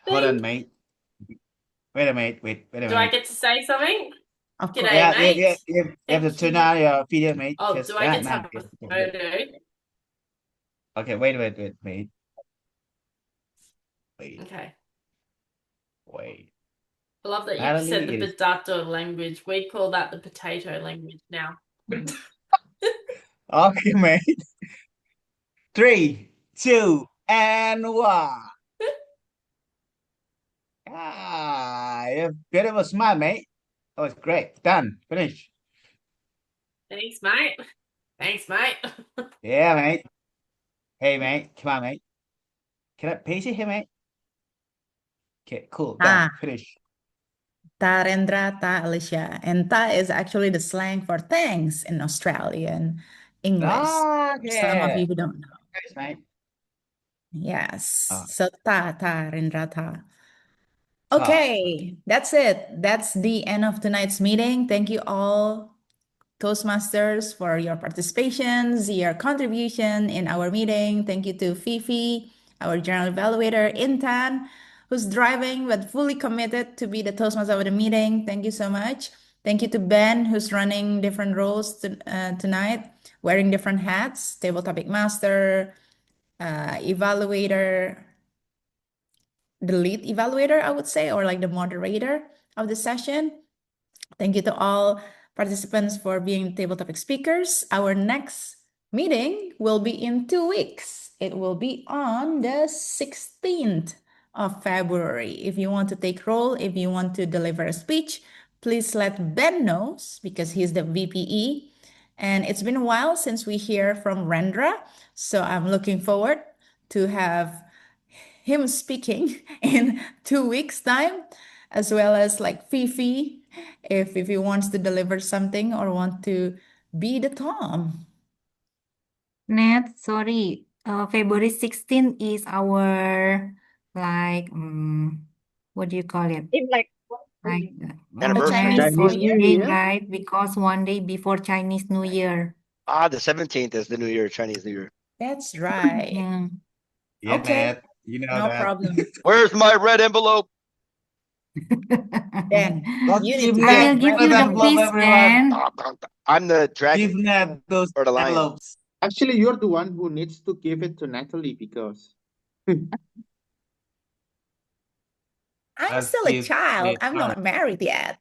[SPEAKER 1] Hold on, mate. Wait a minute. Wait a
[SPEAKER 5] Do I
[SPEAKER 1] minute.
[SPEAKER 5] get to say something?
[SPEAKER 4] Of course.
[SPEAKER 5] G'day,
[SPEAKER 1] Yeah,
[SPEAKER 5] mate.
[SPEAKER 1] you have to
[SPEAKER 5] Thank
[SPEAKER 1] turn
[SPEAKER 5] you.
[SPEAKER 1] on your video, mate.
[SPEAKER 5] Oh,
[SPEAKER 1] Just
[SPEAKER 5] do I get to have
[SPEAKER 1] yes.
[SPEAKER 5] a photo?
[SPEAKER 1] Okay, wait, mate.
[SPEAKER 5] Okay.
[SPEAKER 1] Wait.
[SPEAKER 5] I love that you
[SPEAKER 1] Natalie
[SPEAKER 5] said the
[SPEAKER 1] is
[SPEAKER 5] potato language. We call that the potato language now.
[SPEAKER 1] Okay, mate. 3, 2, and 1. You beautiful smile, mate. That was great. Done. Finish.
[SPEAKER 5] Thanks, mate. Thanks, mate.
[SPEAKER 1] Yeah, mate. Hey, mate. Come on, mate. Can I pace it here, mate? Okay, cool. Done.
[SPEAKER 4] Ah,
[SPEAKER 1] Finish.
[SPEAKER 4] ta Rendra, ta Alicia. And ta is actually the slang for thanks in Australian English. For some of
[SPEAKER 1] Okay.
[SPEAKER 4] you who don't know.
[SPEAKER 1] Thanks, mate.
[SPEAKER 4] Yes.
[SPEAKER 1] Uh,
[SPEAKER 4] So ta Rendra, ta.
[SPEAKER 1] ta.
[SPEAKER 4] Okay, that's it. That's the end of tonight's meeting. Thank you all, Toastmasters, for your participations, your contribution in our meeting. Thank you to Fifi, our general evaluator, Intan, who's driving but fully committed to be the Toastmaster of the meeting. Thank you so much. Thank you to Ben, who's running different roles tonight, wearing different hats, table topic master, evaluator, the lead evaluator, I would say, or like the moderator of the session. Thank you to all participants for being table topic speakers. Our next meeting will be in 2 weeks. It will be on the 16th of February. If you want to take role, if you want to deliver a speech, please let Ben know because he's the VPE. And it's been a while since we hear from Rendra, so I'm looking forward to have him speaking in 2 weeks' time, as well as like Fifi, if Fifi wants to deliver something or want to be the Tom.
[SPEAKER 7] Nat, sorry. February 16th is our like what do you call it?
[SPEAKER 8] In like
[SPEAKER 7] Like
[SPEAKER 3] Anniversary.
[SPEAKER 4] Chinese
[SPEAKER 6] Chinese
[SPEAKER 4] New
[SPEAKER 6] New
[SPEAKER 4] Year.
[SPEAKER 7] thing,
[SPEAKER 6] Year.
[SPEAKER 7] right? Because one day before Chinese New Year.
[SPEAKER 3] The 17th is the New Year, Chinese New Year.
[SPEAKER 4] That's right.
[SPEAKER 7] Mm.
[SPEAKER 1] Yeah,
[SPEAKER 4] Okay,
[SPEAKER 1] Ned. You know
[SPEAKER 4] no
[SPEAKER 1] that.
[SPEAKER 4] problem.
[SPEAKER 3] Where's my red envelope?
[SPEAKER 4] Then
[SPEAKER 1] Don't
[SPEAKER 4] you need
[SPEAKER 1] give
[SPEAKER 4] to
[SPEAKER 7] I
[SPEAKER 4] get
[SPEAKER 1] Ned
[SPEAKER 7] will give
[SPEAKER 4] red
[SPEAKER 7] you
[SPEAKER 1] that
[SPEAKER 7] the
[SPEAKER 1] envelope,
[SPEAKER 4] envelope.
[SPEAKER 7] fish,
[SPEAKER 1] everyone.
[SPEAKER 7] Ben.
[SPEAKER 3] I'm the dragon
[SPEAKER 1] Give Ned those
[SPEAKER 3] or the lion.
[SPEAKER 1] envelopes.
[SPEAKER 6] Actually, you're the one who needs to give it to Natalie because
[SPEAKER 4] I'm
[SPEAKER 1] Let's
[SPEAKER 4] still a
[SPEAKER 1] give
[SPEAKER 4] child.
[SPEAKER 1] it.
[SPEAKER 4] I'm not married yet.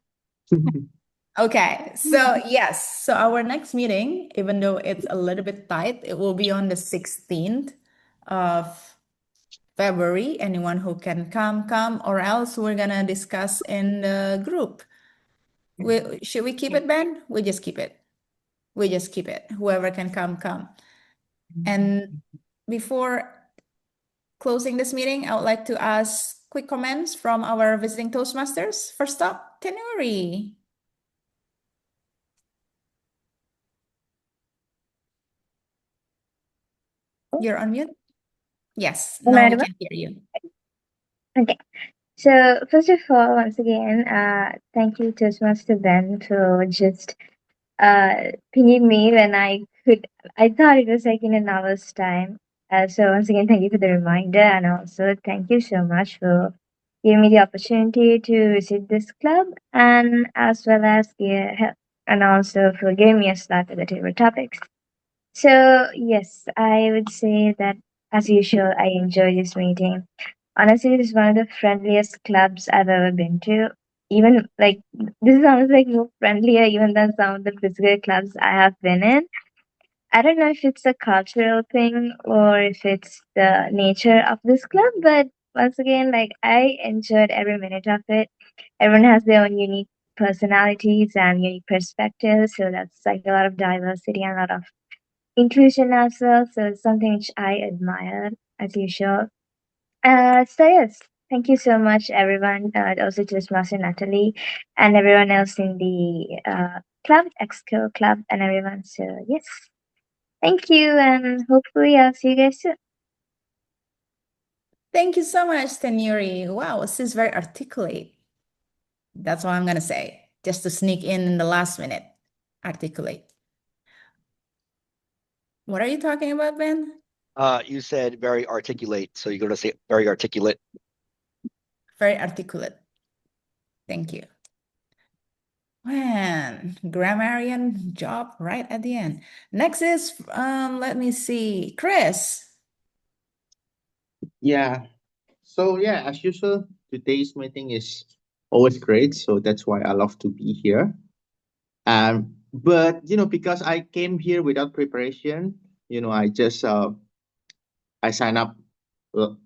[SPEAKER 4] Okay, so yes, so our next meeting, even though it's a little bit tight, it will be on the 16th of February. Anyone who can come, or else we're gonna discuss in the group. Should we keep it, Ben? We just keep it. We just keep it. Whoever can come. And before closing this meeting, I would like to ask quick comments from our visiting Toastmasters. First up, Tenuri. You're on mute? Yes,
[SPEAKER 11] Am I
[SPEAKER 4] now we
[SPEAKER 11] audible?
[SPEAKER 4] can hear you.
[SPEAKER 11] Okay. So first of all, once again, thank you Toastmaster Ben for just pinging me when I thought it was like in an hour's time. So once again, thank you for the reminder, and also thank you so much for giving me the opportunity to visit this club, and as well as and also for giving me a start at the table topics. So yes, I would say that as usual, I enjoyed this meeting. Honestly, it is one of the friendliest clubs I've ever been to. Even like this sounds like more friendlier even than some of the physical clubs I have been in. I don't know if it's a cultural thing or if it's the nature of this club, but once again, like I enjoyed every minute of it. Everyone has their own unique personalities and unique perspectives, so that's like a lot of diversity and a lot of inclusion as well. So it's something which I admire as usual. So yes, thank you so much, everyone. Also to Master Natalie and everyone else in the club, Exco club, and everyone. So yes, thank you, and hopefully I'll see you guys soon.
[SPEAKER 4] Thank you so much, Tenuri. Wow, this is very articulate. That's all I'm gonna say. Just to sneak in the last minute. Articulate. What are you talking about, Ben?
[SPEAKER 3] You said very articulate, so you're going to say very articulate.
[SPEAKER 4] Very articulate. Thank you. Man, grammarian job right at the end. Next is, let me see, Chris.
[SPEAKER 6] yeah. So yeah, as usual, today's meeting is always great. So that's why I love to be here. but because I came here without preparation, I just I signed up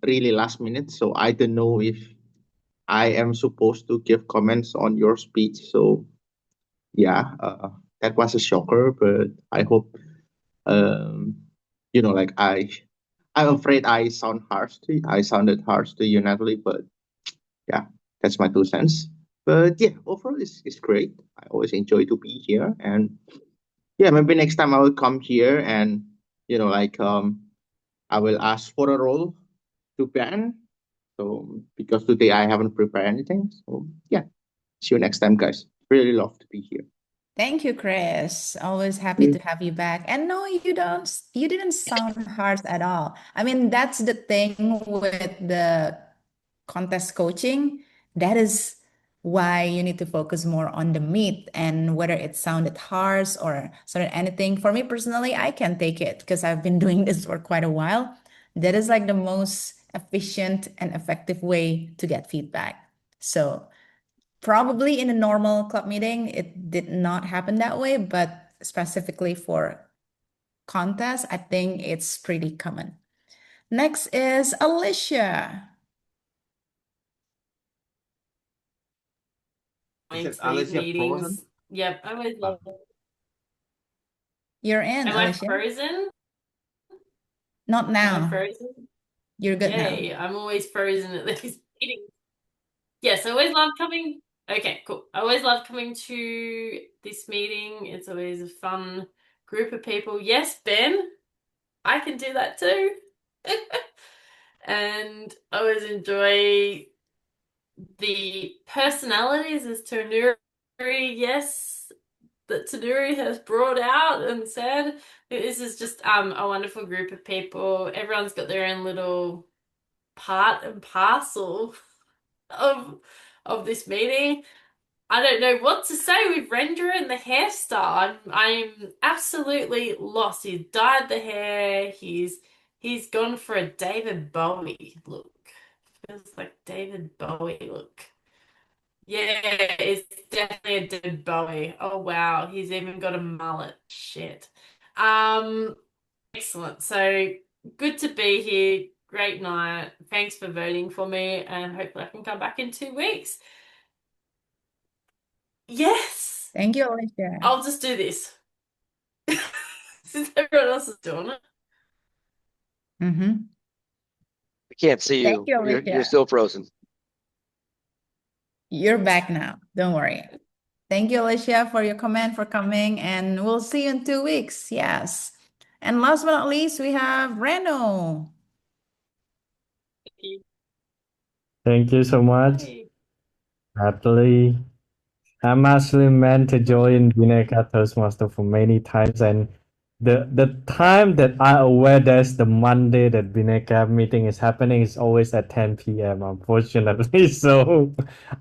[SPEAKER 6] really last minute, so I don't know if I am supposed to give comments on your speech. So yeah, that was a shocker, but I hope um, like I'm afraid I sounded harsh to you, Natalie, but yeah, that's my 2 cents. But yeah, overall it's great. I always enjoy to be here, and yeah, maybe next time I will come here and I will ask for a role to ban. So because today I haven't prepared anything. So yeah, see you next time, guys. Really love to be here.
[SPEAKER 4] Thank you, Chris. Always happy to have you back. And no, you didn't sound harsh at all. I mean, that's the thing with the contest coaching. That is why you need to focus more on the meat and whether it sounded harsh or sounded anything. For me personally, I can take it because I've been doing this for quite a while. That is like the most efficient and effective way to get feedback. So probably in a normal club meeting, it did not happen that way, but specifically for contests, I think it's pretty common. Next is Alicia.
[SPEAKER 1] Is it
[SPEAKER 5] Thanks, these
[SPEAKER 1] Alicia frozen?
[SPEAKER 5] meetings. Yep, I always love.
[SPEAKER 4] You're in,
[SPEAKER 5] Am I
[SPEAKER 4] Alicia.
[SPEAKER 5] frozen?
[SPEAKER 4] Not
[SPEAKER 5] Am I
[SPEAKER 4] now.
[SPEAKER 5] frozen?
[SPEAKER 4] You're good now.
[SPEAKER 5] Yay, I'm always frozen at these meetings. Yes, I always love coming. Okay, cool. I always love coming to this meeting. It's always a fun group of people. Yes, Ben, I can do that too. And I always enjoy the personalities as Tonuri, yes, that Tonuri has brought out and said. This is just a wonderful group of people. Everyone's got their own little part and parcel of this meeting. I don't know what to say with Rendra and the hairstyle. I'm absolutely lost. He's dyed the hair. He's gone for a David Bowie look. Feels like David Bowie look. Yeah, it's definitely a David Bowie. Oh wow, he's even got a mullet. Shit. Um, Excellent. So good to be here. Great night. Thanks for voting for me, and hopefully I can come back in 2 weeks. Yes,
[SPEAKER 4] Thank you, Alicia.
[SPEAKER 5] I'll just do this since everyone else is doing it.
[SPEAKER 4] Mm-hmm.
[SPEAKER 3] I can't see
[SPEAKER 4] Thank
[SPEAKER 3] you.
[SPEAKER 4] you,
[SPEAKER 3] You're
[SPEAKER 4] Alicia.
[SPEAKER 3] still frozen.
[SPEAKER 4] You're back now. Don't worry. Thank you, Alicia, for your comment, for coming, and we'll see you in 2 weeks. Yes. And last but not least, we have Reno.
[SPEAKER 10] Thank you so much,
[SPEAKER 5] Hey.
[SPEAKER 10] Natalie. I'm actually meant to join Bhinneka Toastmaster for many times, and the time that I aware there's the Monday that Bhinneka meeting is happening is always at 10 p.m. Unfortunately, so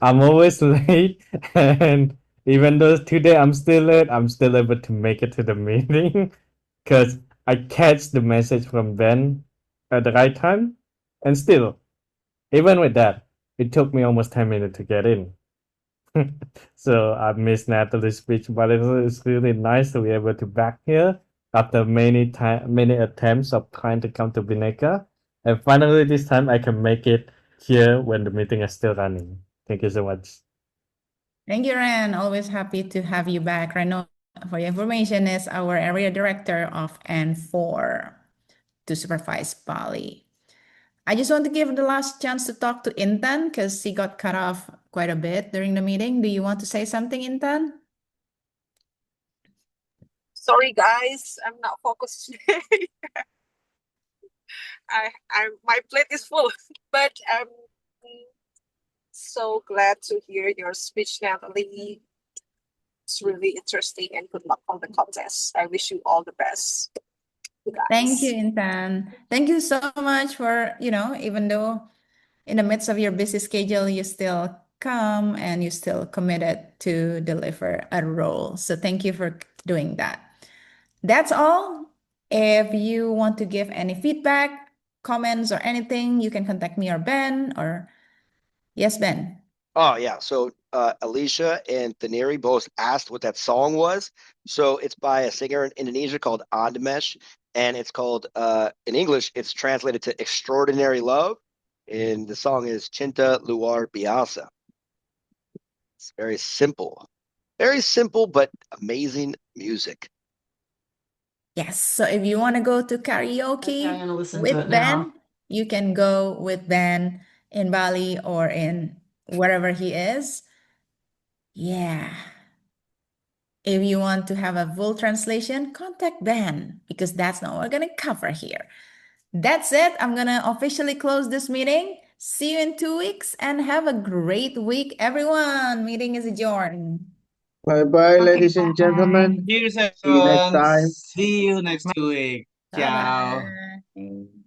[SPEAKER 10] I'm always late, and even though today I'm still late, I'm still able to make it to the meeting because I catch the message from Ben at the right time, and still, even with that, it took me almost 10 minutes to get in. So I missed Natalie's speech, but it's really nice to be able to back here after many attempts of trying to come to Bhinneka. And finally this time I can make it here when the meeting is still running. Thank you so much.
[SPEAKER 4] Thank you, Ren. Always happy to have you back. Reno, for your information, is our area director of N4 to supervise Bali. I just want to give the last chance to talk to Intan because he got cut off quite a bit during the meeting. Do you want to say something, Intan?
[SPEAKER 2] Sorry, guys, I'm not focused today. My plate is full, but I'm so glad to hear your speech, Natalie. It's really interesting, and good luck on the contest. I wish you all the best, you
[SPEAKER 4] Thank you,
[SPEAKER 2] guys.
[SPEAKER 4] Intan. Thank you so much for, even though in the midst of your busy schedule, you still come and you still committed to deliver a role. So thank you for doing that. That's all. If you want to give any feedback, comments, or anything, you can contact me or Ben. Yes, Ben.
[SPEAKER 3] Oh yeah. So Alicia and Thaneri both asked what that song was. So it's by a singer in Indonesia called Andamesh, and it's called in English it's translated to Extraordinary Love, and the song is Cinta Luar Biasa. It's very simple but amazing music.
[SPEAKER 4] Yes, so if you want to go to
[SPEAKER 5] Okay, I'm
[SPEAKER 4] karaoke
[SPEAKER 5] gonna listen to
[SPEAKER 4] with
[SPEAKER 5] it now.
[SPEAKER 4] Ben, you can go with Ben in Bali or in wherever he is. Yeah. If you want to have a full translation, contact Ben because that's not what we're going to cover here. That's it. I'm going to officially close this meeting. See you in 2 weeks and have a great week, everyone. Meeting is adjourned.
[SPEAKER 6] Bye bye,
[SPEAKER 7] Okay,
[SPEAKER 6] ladies and
[SPEAKER 7] bye.
[SPEAKER 6] gentlemen.
[SPEAKER 1] Cheers,
[SPEAKER 6] See you next
[SPEAKER 1] everyone.
[SPEAKER 6] time.
[SPEAKER 1] See you next week. Ciao.
[SPEAKER 4] Bye-bye.